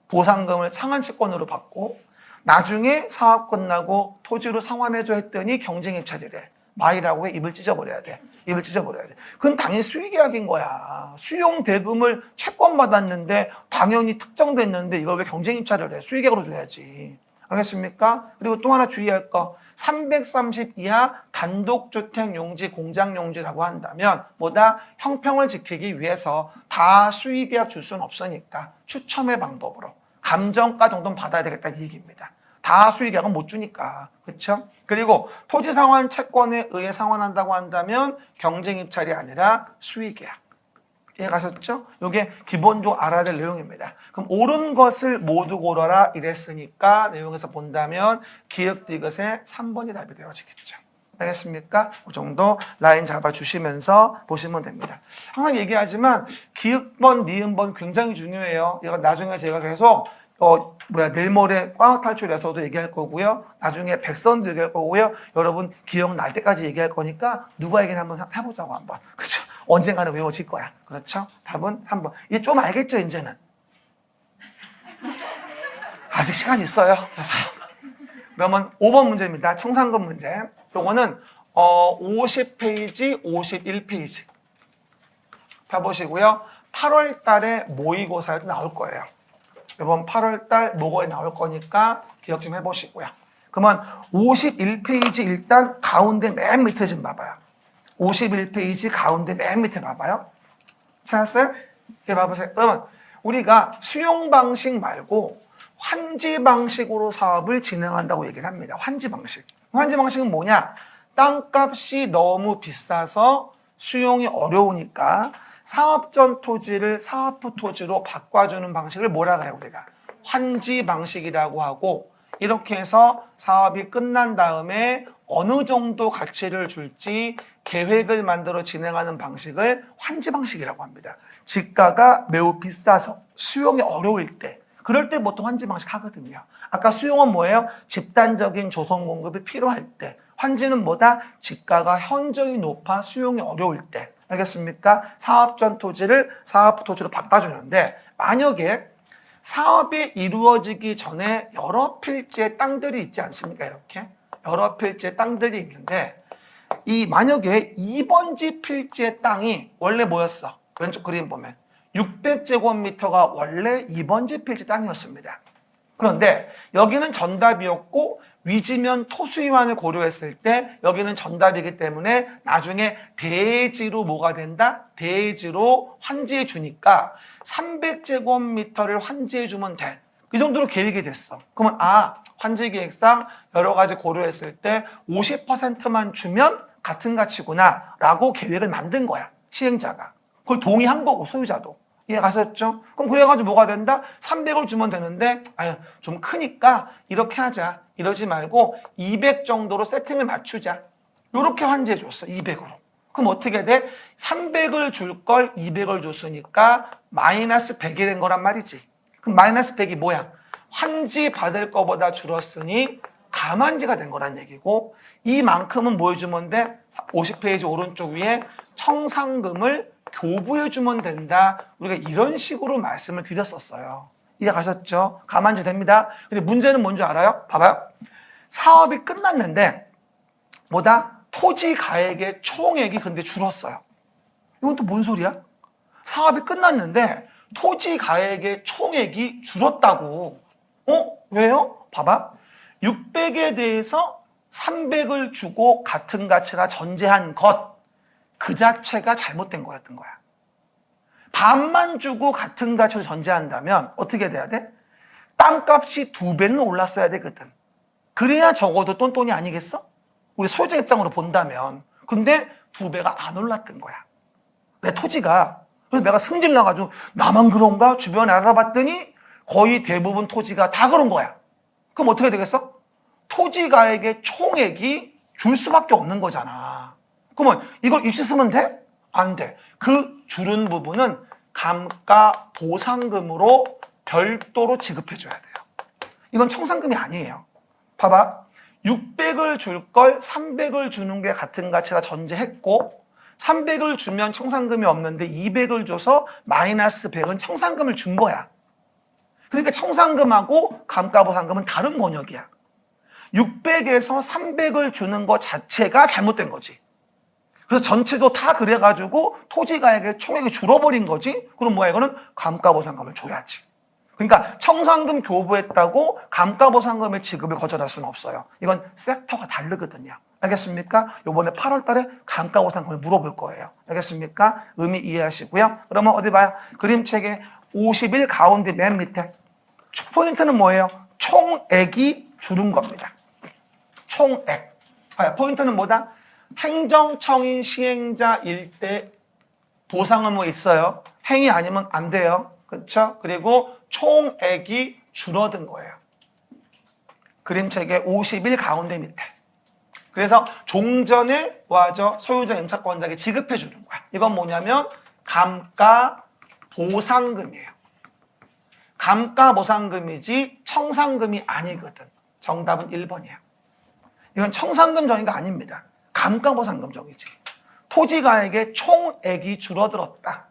보상금을 상환 채권으로 받고 나중에 사업 끝나고 토지로 상환해줘 했더니 경쟁입찰이래. 말이라고 해. 입을 찢어버려야 돼. 입을 찢어버려야 돼. 그건 당연히 수의계약인 거야. 수용 대금을 채권 받았는데 당연히 특정됐는데 이걸 왜 경쟁입찰을 해? 수의계약으로 줘야지. 알겠습니까? 그리고 또 하나 주의할 거. 330 이하 단독주택 용지, 공장 용지라고 한다면 뭐다? 형평을 지키기 위해서 다 수의계약 줄 수는 없으니까 추첨의 방법으로 감정가 정도는 받아야 되겠다 이 얘기입니다. 다 수의계약은 못 주니까. 그렇죠? 그리고 토지 상환 채권에 의해 상환한다고 한다면 경쟁입찰이 아니라 수의계약. 이해가셨죠? 이게 기본적으로 알아야 될 내용입니다. 그럼 옳은 것을 모두 고르라 이랬으니까 내용에서 본다면 기역 디귿의 3번이 답이 되어지겠죠. 알겠습니까? 그 정도 라인 잡아주시면서 보시면 됩니다. 항상 얘기하지만 기역번, 니은번 굉장히 중요해요. 이거 나중에 제가 계속 내일 모레 꽝학 탈출에서도 얘기할 거고요. 나중에 백선도 얘기할 거고요. 여러분 기억날 때까지 얘기할 거니까 누구에게나 한번 해보자고 한번. 그렇죠? 언젠가는 외워질 거야. 그렇죠? 답은 3번. 이제 좀 알겠죠, 이제는? 아직 시간 있어요. 그래서 그러면 5번 문제입니다. 청산금 문제. 요거는 50페이지, 51페이지 펴보시고요. 8월 달에 모의고사에도 나올 거예요. 이번 8월 달 모고에 나올 거니까 기억 좀 해보시고요. 그러면 51페이지 일단 가운데 맨 밑에 좀 봐봐요. 51페이지 가운데 맨 밑에 봐봐요. 찾았어요? 이렇게 봐보세요. 그러면 우리가 수용 방식 말고 환지 방식으로 사업을 진행한다고 얘기를 합니다. 환지 방식. 환지 방식은 뭐냐? 땅값이 너무 비싸서 수용이 어려우니까 사업전 토지를 사업부 토지로 바꿔주는 방식을 뭐라 그래요, 우리가? 환지 방식이라고 하고, 이렇게 해서 사업이 끝난 다음에 어느 정도 가치를 줄지 계획을 만들어 진행하는 방식을 환지 방식이라고 합니다. 지가가 매우 비싸서 수용이 어려울 때, 그럴 때 보통 환지 방식 하거든요. 아까 수용은 뭐예요? 집단적인 조성 공급이 필요할 때. 환지는 뭐다? 지가가 현저히 높아 수용이 어려울 때. 알겠습니까? 사업전 토지를 사업부 토지로 바꿔주는데, 만약에 사업이 이루어지기 전에 여러 필지의 땅들이 있지 않습니까? 이렇게 여러 필지의 땅들이 있는데, 이 만약에 2번지 필지의 땅이 원래 뭐였어? 왼쪽 그림 보면 600제곱미터가 원래 2번지 필지 땅이었습니다. 그런데 여기는 전답이었고 위지면 토수이완을 고려했을 때 여기는 전답이기 때문에 나중에 대지로 뭐가 된다? 대지로 환지해 주니까 300제곱미터를 환지해 주면 돼. 이 정도로 계획이 됐어. 그러면 환지 계획상 여러 가지 고려했을 때 50%만 주면 같은 가치구나 라고 계획을 만든 거야. 시행자가. 그걸 동의한 거고 소유자도. 이해 가셨죠? 그럼 그래가지고 뭐가 된다? 300을 주면 되는데 좀 크니까 이렇게 하자. 이러지 말고 200 정도로 세팅을 맞추자. 이렇게 환지해 줬어. 200으로. 그럼 어떻게 돼? 300을 줄 걸 200을 줬으니까 마이너스 100이 된 거란 말이지. 그럼 마이너스 100이 뭐야? 환지 받을 거보다 줄었으니 가만지가 된 거란 얘기고, 이만큼은 뭐 해주면 돼? 50페이지 오른쪽 위에 청산금을 교부해 주면 된다. 우리가 이런 식으로 말씀을 드렸었어요. 이해 가셨죠? 가만히 됩니다. 근데 문제는 뭔지 알아요? 봐봐요. 사업이 끝났는데 뭐다? 토지 가액의 총액이 근데 줄었어요. 이건 또 뭔 소리야? 사업이 끝났는데 토지 가액의 총액이 줄었다고. 왜요? 봐봐. 600에 대해서 300을 주고 같은 가치가 전제한 것, 그 자체가 잘못된 거였던 거야. 반만 주고 같은 가치로 전제한다면 어떻게 돼야 돼? 땅값이 2배는 올랐어야 되거든. 그래야 적어도 똔똔이 아니겠어? 우리 소유자 입장으로 본다면. 근데 2배가 안 올랐던 거야. 내 토지가. 그래서 내가 승질 나가지고 나만 그런가? 주변에 알아봤더니 거의 대부분 토지가 다 그런 거야. 그럼 어떻게 되겠어? 토지 가액의 총액이 줄 수밖에 없는 거잖아. 그러면 이걸 입시 쓰면 돼? 안 돼. 그 줄은 부분은 감가 보상금으로 별도로 지급해 줘야 돼요. 이건 청산금이 아니에요. 봐봐. 600을 줄 걸 300을 주는 게 같은 가치가 전제했고 300을 주면 청산금이 없는데 200을 줘서 마이너스 100은 청산금을 준 거야. 그러니까 청산금하고 감가보상금은 다른 권역이야. 600에서 300을 주는 것 자체가 잘못된 거지. 그래서 전체도 다 그래가지고 토지가액의 총액이 줄어버린 거지. 그럼 뭐야? 이거는 감가보상금을 줘야지. 그러니까 청산금 교부했다고 감가보상금의 지급을 거절할 수는 없어요. 이건 섹터가 다르거든요. 알겠습니까? 이번에 8월 달에 감가보상금을 물어볼 거예요. 알겠습니까? 의미 이해하시고요. 그러면 어디 봐요? 그림책의 50일 가운데 맨 밑에 포인트는 뭐예요? 총액이 줄은 겁니다. 총액. 포인트는 뭐다? 행정청인 시행자일 때 보상은 뭐 있어요? 행위 아니면 안 돼요. 그렇죠? 그리고 총액이 줄어든 거예요. 그림책의 50일 가운데 밑에. 그래서 종전에 와서 소유자 임차권자에게 지급해 주는 거야. 이건 뭐냐면 감가 보상금이에요. 감가 보상금이지 청산금이 아니거든. 정답은 1번이에요. 이건 청산금 정의가 아닙니다. 감가 보상금 정의지. 토지가액의 총액이 줄어들었다.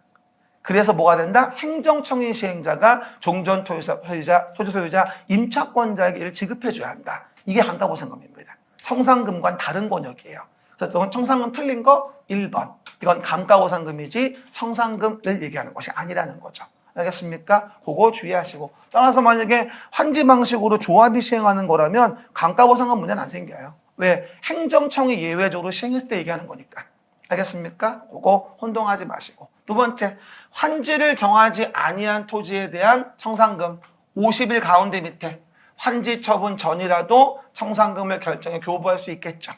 그래서 뭐가 된다? 행정청인 시행자가 종전 소유자, 토지 소유자, 임차권자에게 이를 지급해 줘야 한다. 이게 감가 보상금입니다. 청산금과는 다른 권역이에요. 그래서 이건 청산금 틀린 거 1번. 이건 감가보상금이지 청산금을 얘기하는 것이 아니라는 거죠. 알겠습니까? 그거 주의하시고. 따라서 만약에 환지 방식으로 조합이 시행하는 거라면 감가보상금 문제는 안 생겨요. 왜? 행정청이 예외적으로 시행했을 때 얘기하는 거니까. 알겠습니까? 그거 혼동하지 마시고. 두 번째, 환지를 정하지 아니한 토지에 대한 청산금 50일 가운데 밑에 환지 처분 전이라도 청산금을 결정해 교부할 수 있겠죠.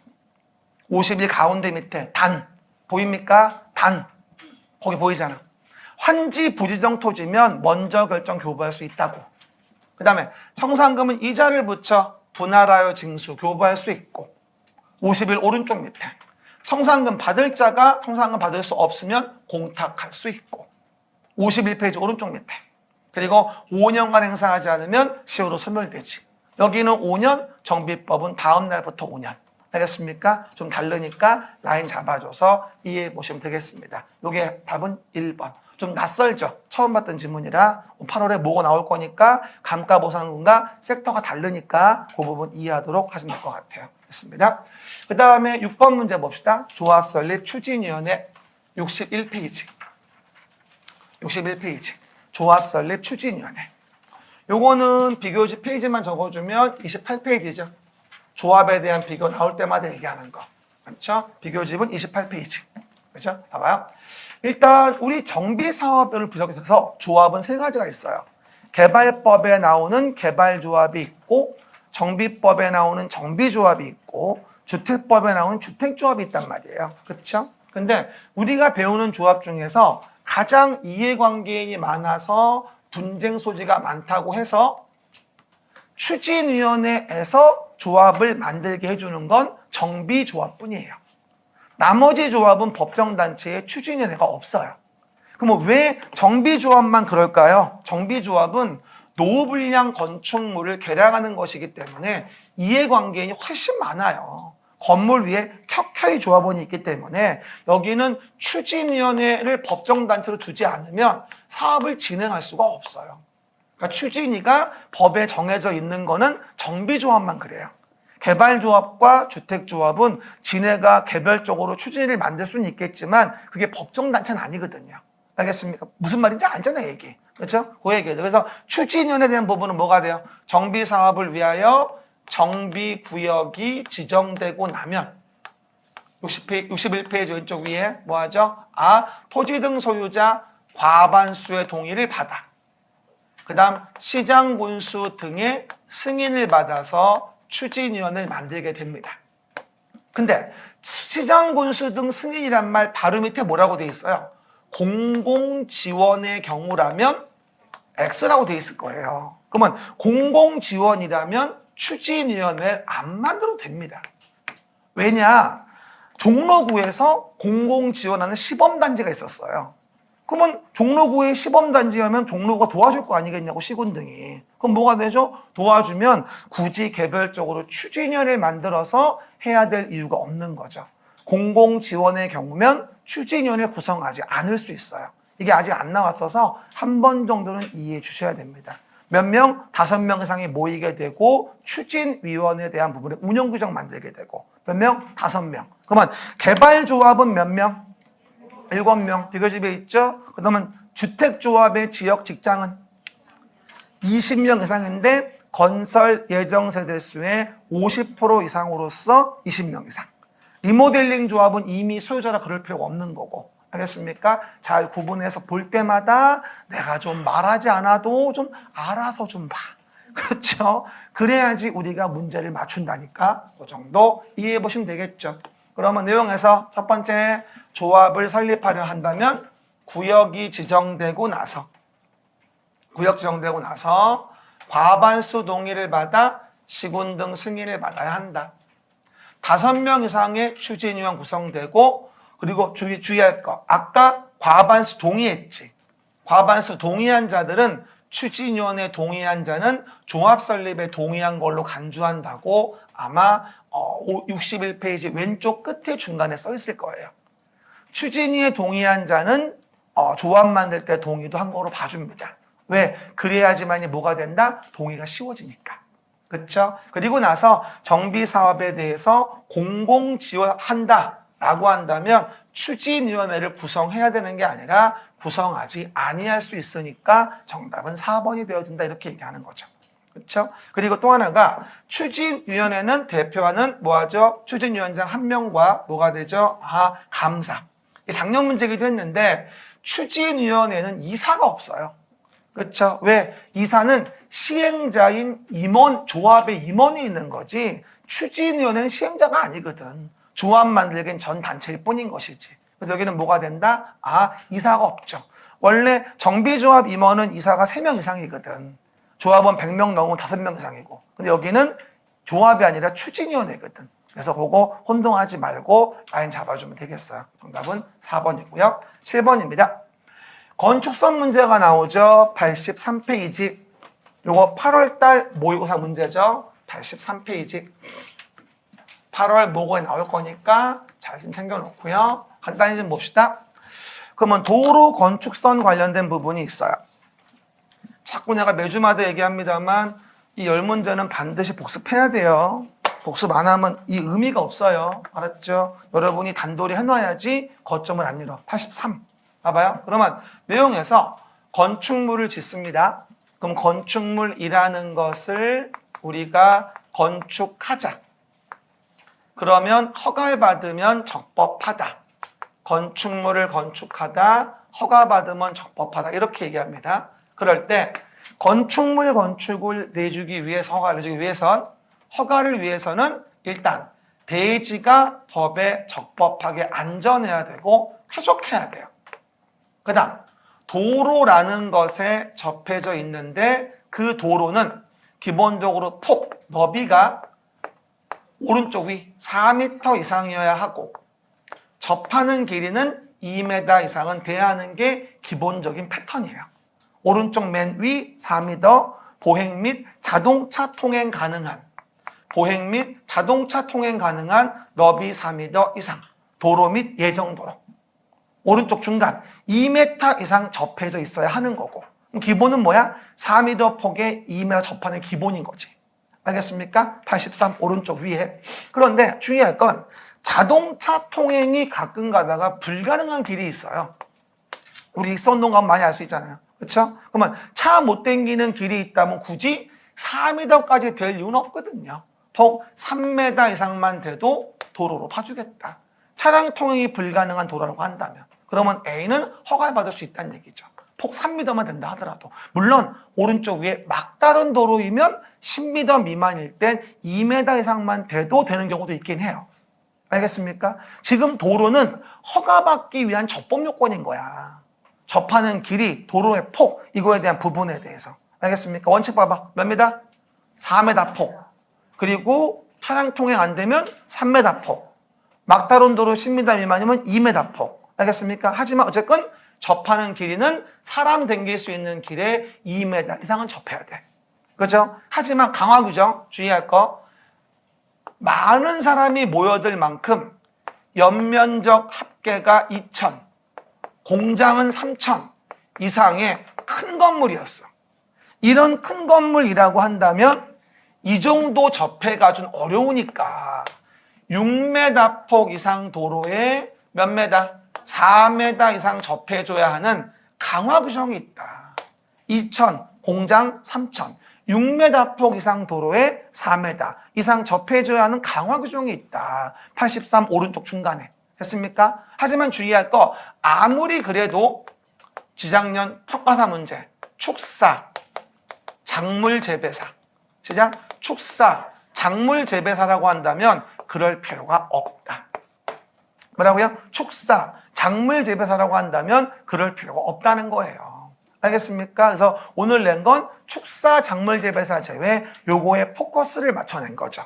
50일 가운데 밑에 단 보입니까? 단 거기 보이잖아. 환지 부지정 토지면 먼저 결정 교부할 수 있다고. 그 다음에 청산금은 이자를 붙여 분할하여 징수 교부할 수 있고 50일 오른쪽 밑에 청산금 받을 자가 청산금 받을 수 없으면 공탁할 수 있고 51페이지 오른쪽 밑에 그리고 5년간 행사하지 않으면 시효로 소멸되지. 여기는 5년, 정비법은 다음 날부터 5년. 알겠습니까? 좀 다르니까 라인 잡아줘서 이해해 보시면 되겠습니다. 이게 답은 1번. 좀 낯설죠? 처음 봤던 질문이라 8월에 뭐가 나올 거니까 감가보상금과 섹터가 다르니까 그 부분 이해하도록 하시면 될 것 같아요. 됐습니다. 그 다음에 6번 문제 봅시다. 조합설립 추진위원회 61페이지. 61페이지. 조합설립 추진위원회. 요거는 비교지 페이지만 적어주면 28페이지죠. 조합에 대한 비교 나올 때마다 얘기하는 거. 그렇죠? 비교집은 28페이지. 그렇죠? 봐봐요. 일단 우리 정비사업을 분석해서 조합은 세 가지가 있어요. 개발법에 나오는 개발조합이 있고 정비법에 나오는 정비조합이 있고 주택법에 나오는 주택조합이 있단 말이에요. 그렇죠? 근데 우리가 배우는 조합 중에서 가장 이해관계인이 많아서 분쟁 소지가 많다고 해서 추진위원회에서 조합을 만들게 해주는 건 정비조합뿐이에요. 나머지 조합은 법정단체에 추진위원회가 없어요. 그럼 왜 정비조합만 그럴까요? 정비조합은 노후불량 건축물을 개량하는 것이기 때문에 이해관계인이 훨씬 많아요. 건물 위에 켜켜이 조합원이 있기 때문에 여기는 추진위원회를 법정단체로 두지 않으면 사업을 진행할 수가 없어요. 그러니까 추진위가 법에 정해져 있는 거는 정비조합만 그래요. 개발조합과 주택조합은 지네가 개별적으로 추진위를 만들 수는 있겠지만 그게 법정단체는 아니거든요. 알겠습니까? 무슨 말인지 알잖아요, 얘기. 그렇죠? 그 얘기예요. 그래서 추진위원회에 대한 부분은 뭐가 돼요? 정비사업을 위하여 정비구역이 지정되고 나면 61페이지 왼쪽 위에 뭐 하죠? 토지 등 소유자 과반수의 동의를 받아. 그 다음 시장군수 등의 승인을 받아서 추진위원회를 만들게 됩니다. 근데 시장군수 등 승인이란 말 바로 밑에 뭐라고 돼 있어요? 공공지원의 경우라면 X라고 돼 있을 거예요. 그러면 공공지원이라면 추진위원회를 안 만들어도 됩니다. 왜냐? 종로구에서 공공지원하는 시범단지가 있었어요. 그러면 종로구에 시범단지하면 종로구가 도와줄 거 아니겠냐고, 시군등이. 그럼 뭐가 되죠? 도와주면 굳이 개별적으로 추진위원회를 만들어서 해야 될 이유가 없는 거죠. 공공지원의 경우면 추진위원회를 구성하지 않을 수 있어요. 이게 아직 안 나왔어서 한 번 정도는 이해해 주셔야 됩니다. 몇 명? 5명 이상이 모이게 되고 추진위원회에 대한 부분에 운영규정 만들게 되고 몇 명? 5명. 그러면 개발조합은 몇 명? 7명. 비교집에 있죠? 그다음에 주택조합의 지역 직장은 20명 이상인데 건설 예정 세대수의 50% 이상으로서 20명 이상. 리모델링 조합은 이미 소유자라 그럴 필요가 없는 거고. 알겠습니까? 잘 구분해서 볼 때마다 내가 좀 말하지 않아도 좀 알아서 좀 봐. 그렇죠? 그래야지 우리가 문제를 맞춘다니까. 그 정도 이해해 보시면 되겠죠. 그러면 내용에서 첫 번째 조합을 설립하려 한다면 구역이 지정되고 나서 과반수 동의를 받아 시군 등 승인을 받아야 한다. 5명 이상의 추진위원 구성되고 그리고 주의할 거. 아까 과반수 동의했지. 과반수 동의한 자들은 추진위원회 동의한 자는 조합 설립에 동의한 걸로 간주한다고 아마 61페이지 왼쪽 끝에 중간에 써 있을 거예요. 추진위에 동의한 자는 조합 만들 때 동의도 한 거로 봐줍니다. 왜? 그래야지만이 뭐가 된다? 동의가 쉬워지니까. 그렇죠? 그리고 나서 정비 사업에 대해서 공공 지원한다라고 한다면 추진위원회를 구성해야 되는 게 아니라 구성하지 아니할 수 있으니까 정답은 4번이 되어진다 이렇게 얘기하는 거죠. 그렇죠? 그리고 또 하나가 추진위원회는 대표하는 뭐하죠? 추진위원장 한 명과 뭐가 되죠? 감사. 작년 문제기도 했는데 추진위원회는 이사가 없어요. 그렇죠? 왜? 이사는 시행자인 임원, 조합의 임원이 있는 거지 추진위원회는 시행자가 아니거든. 조합 만들기엔 전 단체일 뿐인 것이지. 그래서 여기는 뭐가 된다? 이사가 없죠. 원래 정비조합 임원은 이사가 3명 이상이거든. 조합은 100명 넘으면 5명 이상이고. 근데 여기는 조합이 아니라 추진위원회거든. 그래서 그거 혼동하지 말고 라인 잡아주면 되겠어요. 정답은 4번이고요. 7번입니다. 건축선 문제가 나오죠. 83페이지. 요거 8월달 모의고사 문제죠. 83페이지. 8월 모고에 나올 거니까 잘 좀 챙겨놓고요. 간단히 좀 봅시다. 그러면 도로 건축선 관련된 부분이 있어요. 자꾸 내가 매주마다 얘기합니다만 이 10문제는 반드시 복습해야 돼요. 복습 안 하면 이 의미가 없어요. 알았죠? 여러분이 단돌이 해놔야지 거점을 안 잃어. 83. 봐봐요. 그러면 내용에서 건축물을 짓습니다. 그럼 건축물이라는 것을 우리가 건축하자. 그러면 허가를 받으면 적법하다. 건축물을 건축하다. 허가받으면 적법하다. 이렇게 얘기합니다. 그럴 때 건축물 건축을 내주기 위해서 허가를 내주기 위해선 허가를 위해서는 일단 대지가 법에 적법하게 안전해야 되고 쾌적해야 돼요. 그 다음 도로라는 것에 접해져 있는데 그 도로는 기본적으로 폭, 너비가 오른쪽 위 4m 이상이어야 하고 접하는 길이는 2m 이상은 돼야 하는 게 기본적인 패턴이에요. 오른쪽 맨 위 4m, 보행 및 자동차 통행 가능한 보행 및 자동차 통행 가능한 너비 4m 이상 도로 및 예정도로 오른쪽 중간 2m 이상 접해져 있어야 하는 거고 기본은 뭐야? 4m 폭에 2m 접하는 기본인 거지. 알겠습니까? 83 오른쪽 위에. 그런데 주의할 건 자동차 통행이 가끔 가다가 불가능한 길이 있어요. 우리 익선동 가면 많이 알 수 있잖아요. 그렇죠? 그러면 차 못 당기는 길이 있다면 굳이 4m까지 될 이유는 없거든요. 폭 3m 이상만 돼도 도로로 봐주겠다. 차량 통행이 불가능한 도로라고 한다면 그러면 A는 허가를 받을 수 있다는 얘기죠. 폭 3m만 된다 하더라도 물론 오른쪽 위에 막다른 도로이면 10m 미만일 땐 2m 이상만 돼도 되는 경우도 있긴 해요. 알겠습니까? 지금 도로는 허가받기 위한 접법 요건인 거야. 접하는 길이, 도로의 폭, 이거에 대한 부분에 대해서. 알겠습니까? 원칙 봐봐. 몇 미터? 4m 폭. 그리고 차량 통행 안 되면 3m 폭. 막다른 도로 10m 미만이면 2m 폭. 알겠습니까? 하지만 어쨌건 접하는 길이는 사람 댕길 수 있는 길에 2m 이상은 접해야 돼. 그죠? 하지만 강화 규정 주의할 거 많은 사람이 모여들 만큼 연면적 합계가 2,000, 공장은 3,000 이상의 큰 건물이었어. 이런 큰 건물이라고 한다면 이 정도 접해가 좀 어려우니까 6m 폭 이상 도로에 몇 메다? 4m 이상 접해줘야 하는 강화 규정이 있다. 2,000, 공장 3,000, 6m 폭 이상 도로에 4m 이상 접해줘야 하는 강화 규정이 있다. 83 오른쪽 중간에. 됐습니까? 하지만 주의할 거 아무리 그래도 지작년 평가사 문제 축사, 작물 재배사 시작 축사, 작물 재배사라고 한다면 그럴 필요가 없다. 뭐라고요? 축사, 작물 재배사라고 한다면 그럴 필요가 없다는 거예요. 알겠습니까? 그래서 오늘 낸 건 축사, 작물 재배사 제외 요거에 포커스를 맞춰낸 거죠.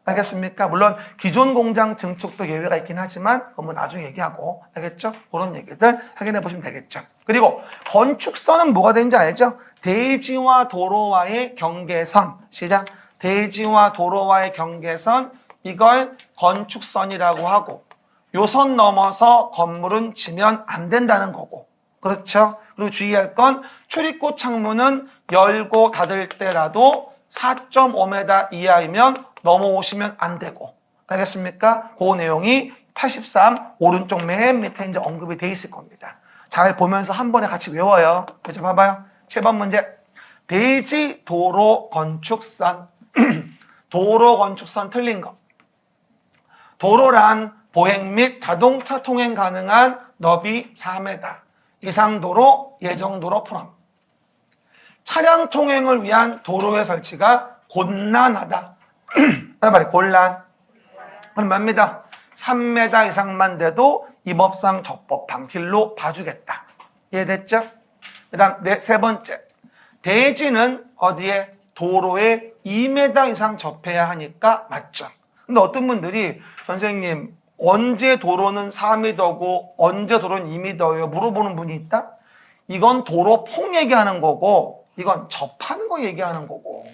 알겠습니까? 물론 기존 공장 증축도 예외가 있긴 하지만 그건 뭐 나중에 얘기하고 알겠죠? 그런 얘기들 확인해 보시면 되겠죠. 그리고 건축선은 뭐가 되는지 알죠? 대지와 도로와의 경계선. 시작. 대지와 도로와의 경계선 이걸 건축선이라고 하고 요 선 넘어서 건물은 지면 안 된다는 거고 그렇죠? 그리고 주의할 건 출입구 창문은 열고 닫을 때라도 4.5m 이하이면 넘어오시면 안 되고. 알겠습니까? 그 내용이 83 오른쪽 맨 밑에 이제 언급이 돼 있을 겁니다. 잘 보면서 한 번에 같이 외워요. 그죠? 봐봐요. 7번 문제. 대지 도로 건축선. 도로 건축선 틀린 거. 도로란 보행 및 자동차 통행 가능한 너비 4m 이상 도로, 예정도로 포함. 차량 통행을 위한 도로의 설치가 곤란하다. 말이 곤란. 그럼 몇 미터? 3m 이상만 돼도 입법상 적법한 길로 봐주겠다. 이해됐죠? 그 다음 세 번째. 대지는 어디에? 도로에 2m 이상 접해야 하니까 맞죠. 근데 어떤 분들이 선생님 언제 도로는 4m고 언제 도로는 2m예요? 물어보는 분이 있다? 이건 도로 폭 얘기하는 거고 이건 접하는 거 얘기하는 거고.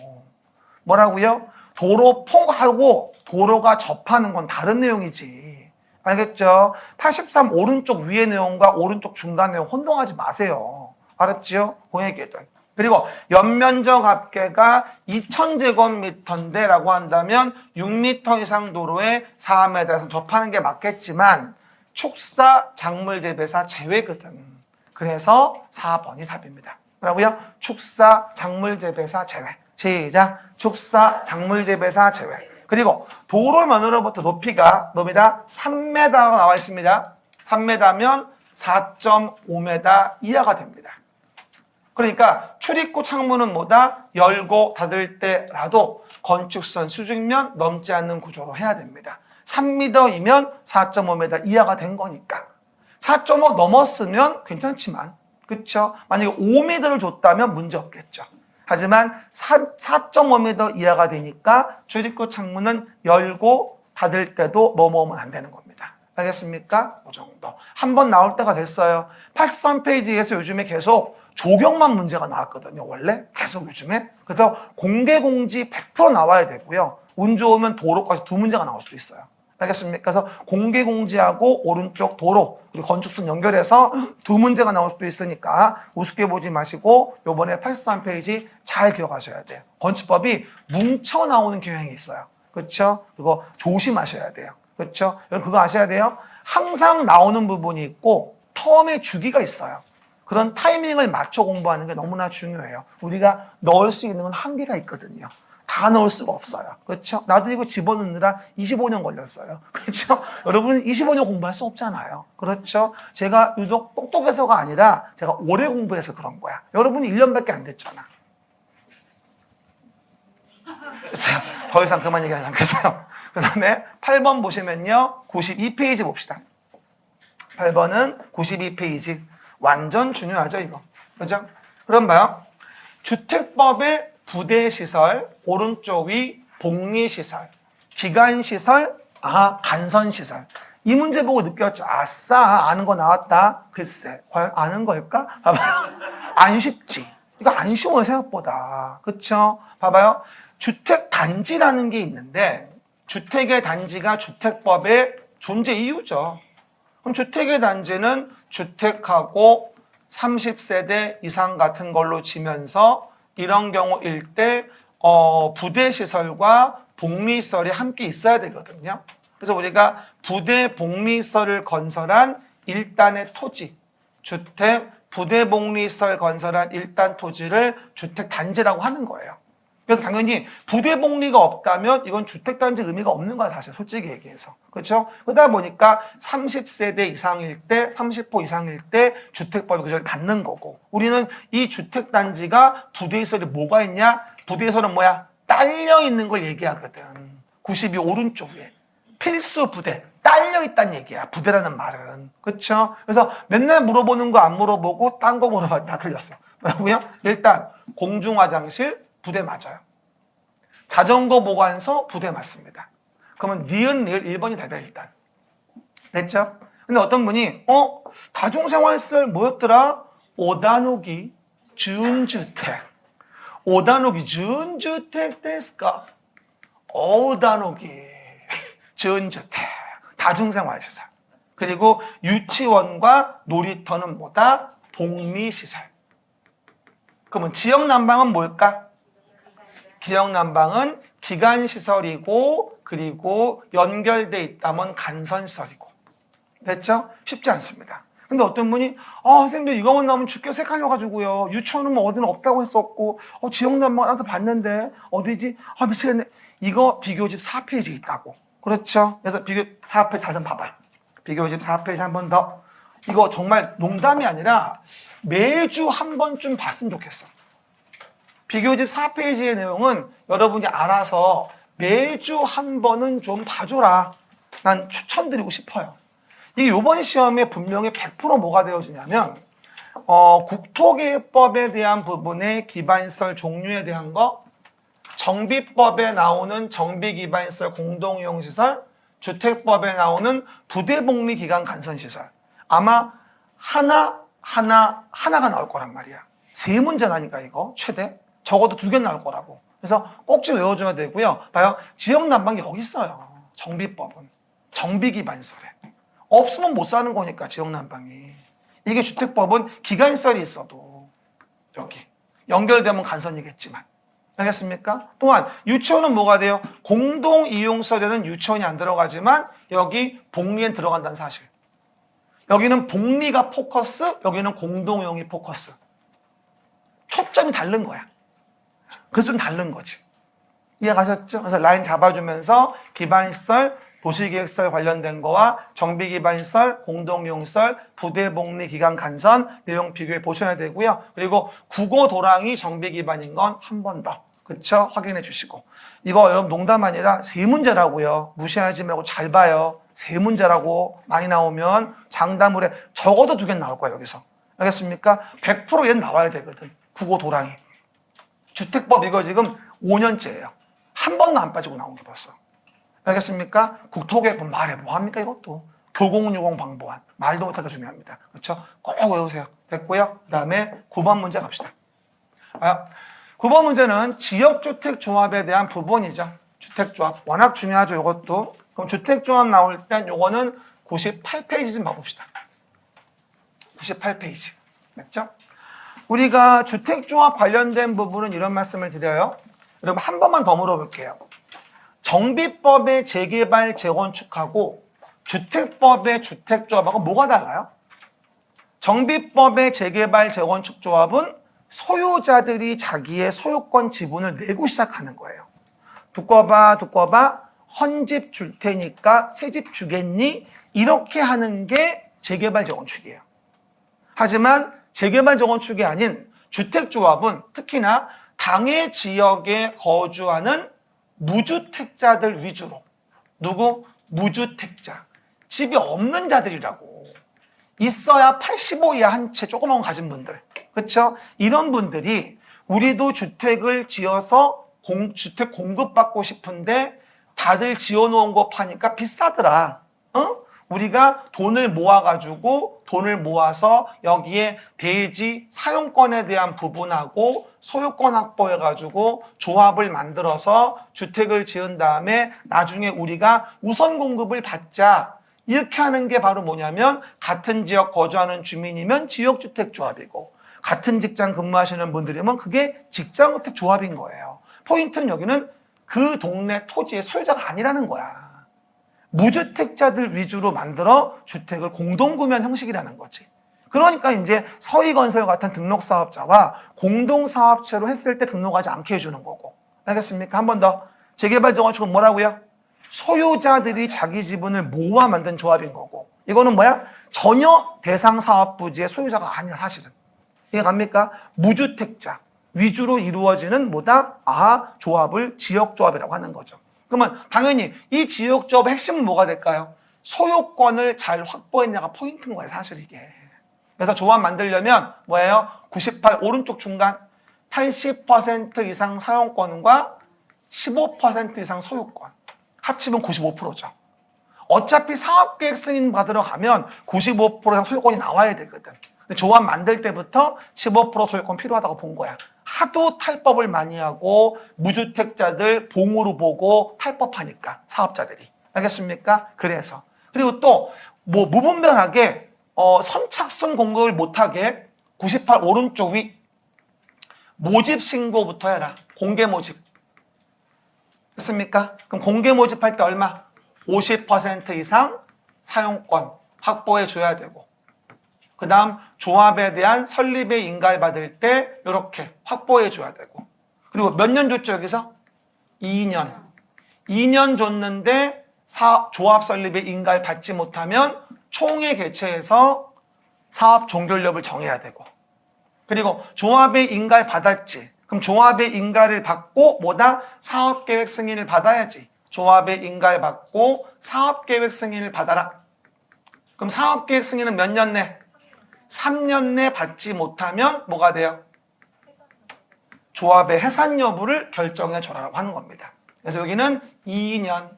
뭐라고요? 도로 폭하고 도로가 접하는 건 다른 내용이지. 알겠죠? 83 오른쪽 위의 내용과 오른쪽 중간 내용 혼동하지 마세요. 알았죠? 그 얘기들. 그리고 연면적 합계가 2000제곱미터인데 라고 한다면 6m 이상 도로에 4m에서 접하는 게 맞겠지만 축사 작물재배사 제외거든. 그래서 4번이 답입니다. 뭐라고요? 축사 작물재배사 제외. 시작. 축사 작물재배사 제외. 그리고 도로면으로부터 높이가 뭡니다? 3m가 나와 있습니다. 3m면 4.5m 이하가 됩니다. 그러니까 출입구 창문은 뭐다? 열고 닫을 때라도 건축선 수직면 넘지 않는 구조로 해야 됩니다. 3m이면 4.5m 이하가 된 거니까. 4.5 넘었으면 괜찮지만, 그렇죠? 만약에 5m를 줬다면 문제 없겠죠. 하지만 4.5m 이하가 되니까 출입구 창문은 열고 닫을 때도 넘어오면 안 되는 겁니다. 알겠습니까? 그 정도. 한 번 나올 때가 됐어요. 83페이지에서 요즘에 계속 조경만 문제가 나왔거든요. 원래 계속 요즘에. 그래서 공개공지 100% 나와야 되고요. 운 좋으면 도로까지 두 문제가 나올 수도 있어요. 알겠습니까? 그래서 공개공지하고 오른쪽 도로 그리고 건축선 연결해서 두 문제가 나올 수도 있으니까 우습게 보지 마시고 요번에 83페이지 잘 기억하셔야 돼요. 건축법이 뭉쳐 나오는 경향이 있어요. 그렇죠? 그거 조심하셔야 돼요. 그렇죠? 여러분 그거 아셔야 돼요. 항상 나오는 부분이 있고 텀의 주기가 있어요. 그런 타이밍을 맞춰 공부하는 게 너무나 중요해요. 우리가 넣을 수 있는 건 한계가 있거든요. 다 넣을 수가 없어요. 그렇죠? 나도 이거 집어넣느라 25년 걸렸어요. 그렇죠? 여러분은 25년 공부할 수 없잖아요. 그렇죠? 제가 유독 똑똑해서가 아니라 제가 오래 공부해서 그런 거야. 여러분이 1년밖에 안 됐잖아. 더 이상 그만 얘기하지 않겠어요. 그 다음에 8번 보시면요. 92페이지 봅시다. 8번은 92페이지. 완전 중요하죠, 이거. 그죠? 그럼 봐요. 주택법의 부대시설, 오른쪽 위 복리시설, 기간시설, 간선시설. 이 문제 보고 느꼈죠? 아싸, 아는 거 나왔다. 글쎄, 과연 아는 걸까? 봐봐요. 안 쉽지. 이거 안 쉬워요, 생각보다. 그쵸? 봐봐요. 주택단지라는 게 있는데, 주택의 단지가 주택법의 존재 이유죠. 그럼 주택의 단지는 주택하고 30세대 이상 같은 걸로 지면서 이런 경우일 때 부대시설과 복리시설이 함께 있어야 되거든요. 그래서 우리가 부대 복리시설을 건설한 일단의 토지, 주택 부대 복리시설 건설한 일단 토지를 주택단지라고 하는 거예요. 그래서 당연히 부대 복리가 없다면 이건 주택단지 의미가 없는 거야, 사실 솔직히 얘기해서. 그렇죠? 그러다 보니까 30세대 이상일 때, 30호 이상일 때 주택법의 규제를 받는 거고, 우리는 이 주택단지가 부대시설이 뭐가 있냐? 부대시설은 뭐야? 딸려 있는 걸 얘기하거든. 92 오른쪽 위에. 필수 부대. 딸려 있다는 얘기야. 부대라는 말은. 그렇죠? 그래서 맨날 물어보는 거 안 물어보고 딴 거 물어봐 다 틀렸어. 뭐라고요? 일단 공중화장실 부대 맞아요. 자전거 보관소 부대 맞습니다. 그러면 니은 리을 1번이 답이야 일단. 됐죠? 근데 어떤 분이 다중생활시설 뭐였더라? 5단옥이 준주택. 5단옥이 준주택 됐을까? 5단옥이 준주택. 다중생활시설. 그리고 유치원과 놀이터는 뭐다? 복리시설. 그러면 지역난방은 뭘까? 기역난방은 기간시설이고 그리고 연결돼 있다면 간선시설이고. 됐죠? 쉽지 않습니다. 근데 어떤 분이 선생님들 이거만 나오면 죽게 색깔려가지고요. 유치원은 뭐 어디는 없다고 했었고 지역난방 나도 봤는데 어디지? 미치겠네. 이거 비교집 4페이지 있다고. 그렇죠? 그래서 비교 4페이지 다시 한번 봐봐. 비교집 4페이지 한 번 더. 이거 정말 농담이 아니라 매주 한 번쯤 봤으면 좋겠어. 비교집 4페이지의 내용은 여러분이 알아서 매주 한 번은 좀 봐줘라. 난 추천드리고 싶어요. 이게 이번 시험에 분명히 100% 뭐가 되어지냐면 국토계획법에 대한 부분의 기반시설 종류에 대한 거, 정비법에 나오는 정비기반시설 공동이용시설, 주택법에 나오는 부대복리기간 간선시설. 아마 하나가 나올 거란 말이야. 3문제라니까 이거 최대. 적어도 2개 나올 거라고. 그래서 꼭 좀 외워줘야 되고요. 봐요. 지역난방이 여기 있어요. 정비법은. 정비기반시설에. 없으면 못 사는 거니까 지역난방이. 이게 주택법은 기간시설이 있어도 여기. 연결되면 간선이겠지만. 알겠습니까? 또한 유치원은 뭐가 돼요? 공동이용시설에는 유치원이 안 들어가지만 여기 복리엔 들어간다는 사실. 여기는 복리가 포커스, 여기는 공동이용이 포커스. 초점이 다른 거야. 그래서 좀 다른 거지. 이해가셨죠? 그래서 라인 잡아주면서 기반시설, 도시계획시설 관련된 거와 정비기반시설, 공동이용시설, 부대복리 기간 간선 내용 비교해 보셔야 되고요. 그리고 국어 도랑이 정비기반인 건 한 번 더. 그쵸? 확인해 주시고. 이거 여러분 농담 아니라 3문제라고요. 무시하지 말고 잘 봐요. 3문제라고 많이 나오면 장담을 해. 적어도 2개 나올 거야 여기서. 알겠습니까? 100% 얘는 나와야 되거든. 국어 도랑이. 주택법 이거 지금 5년째예요. 한 번도 안 빠지고 나온 게 벌써. 알겠습니까? 국토계획법 말해 뭐합니까 이것도. 교공유공 방보안. 말도 못하게 중요합니다. 그렇죠? 꼭 외우세요. 됐고요. 그 다음에 9번 문제 갑시다. 9번 문제는 지역주택조합에 대한 부분이죠. 주택조합. 워낙 중요하죠 이것도. 그럼 주택조합 나올 땐 요거는 98페이지 좀 봐봅시다. 98페이지. 맞죠? 우리가 주택조합 관련된 부분은 이런 말씀을 드려요. 여러분 한 번만 더 물어볼게요. 정비법의 재개발, 재건축하고 주택법의 주택조합하고 뭐가 달라요? 정비법의 재개발, 재건축 조합은 소유자들이 자기의 소유권 지분을 내고 시작하는 거예요. 두꺼봐. 헌집 줄 테니까 새 집 주겠니? 이렇게 하는 게 재개발, 재건축이에요. 하지만 재개발, 재건축이 아닌 주택조합은 특히나 당해 지역에 거주하는 무주택자들 위주로. 누구? 무주택자. 집이 없는 자들이라고. 있어야 85 이하 한 채 조그만 거 가진 분들. 그렇죠? 이런 분들이 우리도 주택을 지어서 주택 공급받고 싶은데 다들 지어놓은 거 파니까 비싸더라. 우리가 돈을 모아서 여기에 대지 사용권에 대한 부분하고 소유권 확보해가지고 조합을 만들어서 주택을 지은 다음에 나중에 우리가 우선 공급을 받자. 이렇게 하는 게 바로 뭐냐면 같은 지역 거주하는 주민이면 지역주택조합이고 같은 직장 근무하시는 분들이면 그게 직장주택조합인 거예요. 포인트는 여기는 그 동네 토지의 소유자가 아니라는 거야. 무주택자들 위주로 만들어 주택을 공동구매한 형식이라는 거지. 그러니까 이제 서희건설 같은 등록사업자와 공동사업체로 했을 때 등록하지 않게 해주는 거고. 알겠습니까? 한 번 더. 재개발 재건축은 뭐라고요? 소유자들이 자기 지분을 모아 만든 조합인 거고. 이거는 뭐야? 전혀 대상사업부지의 소유자가 아니야 사실은. 이게 갑니까? 무주택자 위주로 이루어지는 뭐다? 조합을 지역조합이라고 하는 거죠. 그러면 당연히 이 지역조합의 핵심은 뭐가 될까요? 소유권을 잘 확보했냐가 포인트인 거예요 사실 이게. 그래서 조합 만들려면 뭐예요? 98 오른쪽 중간 80% 이상 사용권과 15% 이상 소유권 합치면 95%죠. 어차피 사업계획 승인 받으러 가면 95% 이상 소유권이 나와야 되거든. 근데 조합 만들 때부터 15% 소유권 필요하다고 본 거야. 하도 탈법을 많이 하고 무주택자들 봉으로 보고 탈법하니까 사업자들이. 알겠습니까? 그래서. 그리고 또 뭐 무분별하게 선착순 공급을 못하게 98 오른쪽 위 모집 신고부터 해라. 공개 모집. 됐습니까? 그럼 공개 모집할 때 얼마? 50% 이상 사용권 확보해 줘야 되고, 그 다음 조합에 대한 설립의 인가를 받을 때 이렇게 확보해 줘야 되고, 그리고 몇 년 줬죠 여기서? 2년. 2년 줬는데 조합 설립의 인가를 받지 못하면 총회 개최해서 사업 종결력을 정해야 되고, 그리고 조합의 인가를 받았지. 그럼 조합의 인가를 받고 뭐다? 사업계획 승인을 받아야지. 조합의 인가를 받고 사업계획 승인을 받아라. 그럼 사업계획 승인은 몇 년 내? 3년 내 받지 못하면 뭐가 돼요? 조합의 해산 여부를 결정해 줘라고 하는 겁니다. 그래서 여기는 2년,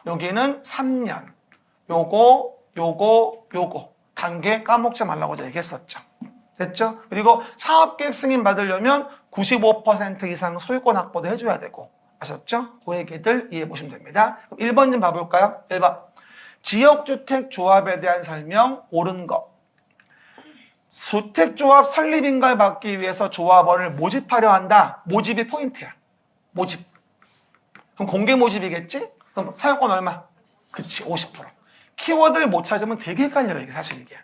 여기는 3년, 요거 단계 까먹지 말라고 제가 얘기했었죠. 됐죠? 그리고 사업계획 승인 받으려면 95% 이상 소유권 확보도 해줘야 되고, 아셨죠? 그 얘기들 이해해 보시면 됩니다. 그럼 1번 좀 봐볼까요? 1번. 지역주택조합에 대한 설명 옳은 거. 주택조합 설립인가를 받기 위해서 조합원을 모집하려 한다. 모집이 포인트야. 모집. 그럼 공개 모집이겠지? 그럼 사용권 얼마? 그치, 50%. 키워드를 못 찾으면 되게 헷갈려요, 이게 사실 이게.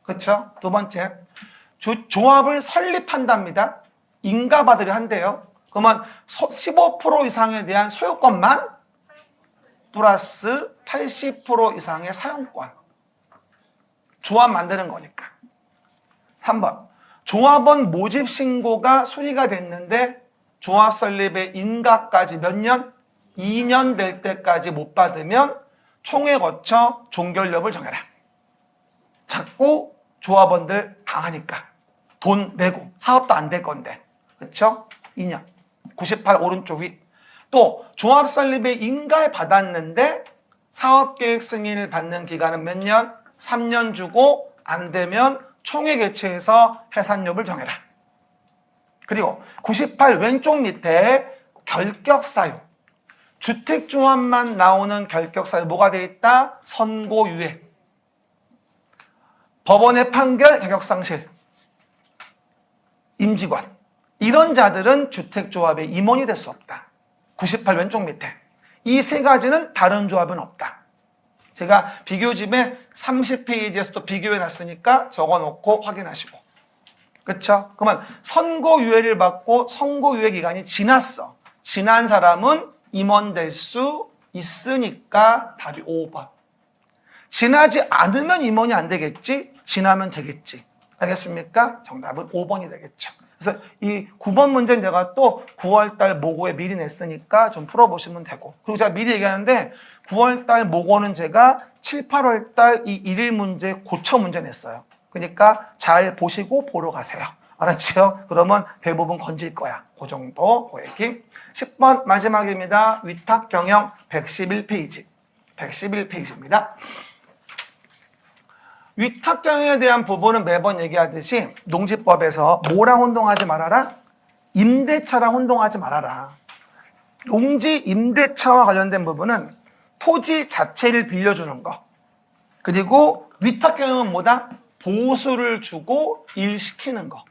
그렇죠? 두 번째. 조합을 설립한답니다. 인가 받으려 한대요. 그러면 15% 이상에 대한 소유권만 플러스 80% 이상의 사용권. 조합 만드는 거니까. 3번. 조합원 모집 신고가 수리가 됐는데 조합 설립의 인가까지 몇 년? 2년 될 때까지 못 받으면 총회 거쳐 종결력을 정해라. 자꾸 조합원들 당하니까 돈 내고 사업도 안 될 건데, 그렇죠? 2년. 98 오른쪽 위. 또 조합 설립의 인가를 받았는데 사업계획 승인을 받는 기간은 몇 년? 3년 주고 안 되면 총회 개최해서 해산 여부를 정해라. 그리고 98 왼쪽 밑에 결격사유. 주택조합만 나오는 결격사유 뭐가 돼 있다? 선고유예. 법원의 판결, 자격상실. 임직원. 이런 자들은 주택조합의 임원이 될 수 없다. 98 왼쪽 밑에. 이 세 가지는 다른 조합은 없다. 제가 비교집에 30페이지에서도 비교해 놨으니까 적어놓고 확인하시고. 그렇죠? 그러면 선고유예를 받고 선고유예 기간이 지났어. 지난 사람은 임원 될 수 있으니까 답이 5번. 지나지 않으면 임원이 안 되겠지? 지나면 되겠지. 알겠습니까? 정답은 5번이 되겠죠. 그래서 이 9번 문제는 제가 또 9월달 모고에 미리 냈으니까 좀 풀어보시면 되고, 그리고 제가 미리 얘기하는데 9월달 모고는 제가 7, 8월달 이 1일 문제 고쳐 문제 냈어요. 그러니까 잘 보시고 보러 가세요. 알았죠? 그러면 대부분 건질 거야. 그 정도 그 얘기. 10번 마지막입니다. 위탁경영 111페이지. 111페이지입니다. 위탁경영에 대한 부분은 매번 얘기하듯이 농지법에서 뭐랑 혼동하지 말아라? 임대차랑 혼동하지 말아라. 농지 임대차와 관련된 부분은 토지 자체를 빌려주는 거. 그리고 위탁경영은 뭐다? 보수를 주고 일시키는 거.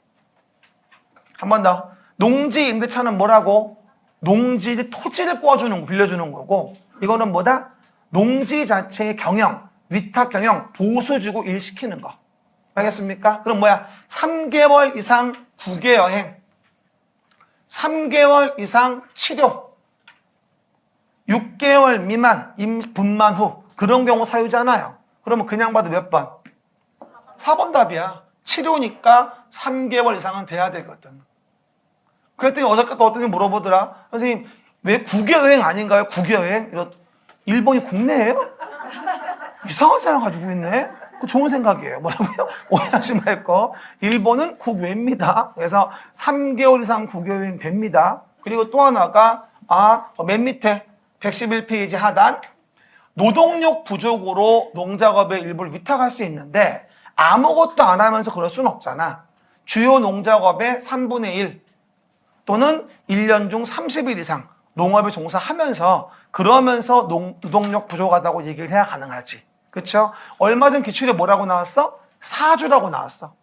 한 번 더. 농지 임대차는 뭐라고? 농지 토지를 꿔주는 거, 빌려주는 거고, 이거는 뭐다? 농지 자체의 경영, 위탁 경영, 보수 주고 일 시키는 거. 알겠습니까? 그럼 뭐야? 3개월 이상 국외 여행, 3개월 이상 치료, 6개월 미만 분만 후, 그런 경우 사유잖아요. 그러면 그냥 봐도 몇 번? 4번 답이야. 치료니까 3개월 이상은 돼야 되거든. 그랬더니 어저께 또 어떤 게 물어보더라. 선생님, 왜 국외 여행 아닌가요? 국외 여행? 일본이 국내예요? 이상한 사람 가지고 있네? 그 좋은 생각이에요. 뭐라고요? 오해하지 말고. 일본은 국외입니다. 그래서 3개월 이상 국외여행 됩니다. 그리고 또 하나가, 맨 밑에 111페이지 하단. 노동력 부족으로 농작업의 일부를 위탁할 수 있는데 아무것도 안 하면서 그럴 수는 없잖아. 주요 농작업의 3분의 1 또는 1년 중 30일 이상 농업에 종사하면서 그러면서 노동력 부족하다고 얘기를 해야 가능하지. 그렇죠? 얼마 전 기출에 뭐라고 나왔어? 4주라고 나왔어.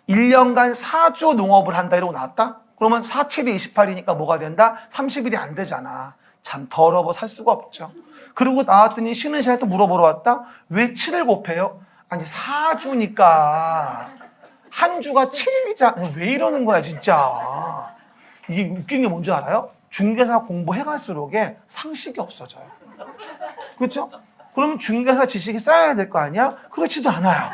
1년간 4주 농업을 한다 이러고 나왔다? 그러면 4, 7이 28이니까 뭐가 된다? 30일이 안 되잖아. 참 더러워 살 수가 없죠. 그리고 나왔더니 쉬는 시간에 또 물어보러 왔다. 왜 7을 곱해요? 아니 4주니까 한 주가 7일이잖아. 왜 이러는 거야 진짜. 이게 웃긴 게 뭔지 알아요? 중개사 공부해 갈수록에 상식이 없어져요. 그렇죠? 그러면 중개사 지식이 쌓여야 될 거 아니야? 그렇지도 않아요.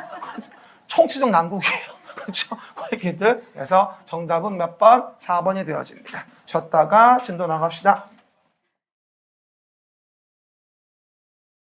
총체적 난국이에요. 그렇죠? 얘기들. 그래서 정답은 몇 번? 4번이 되어집니다. 쉬었다가 진도 나갑시다.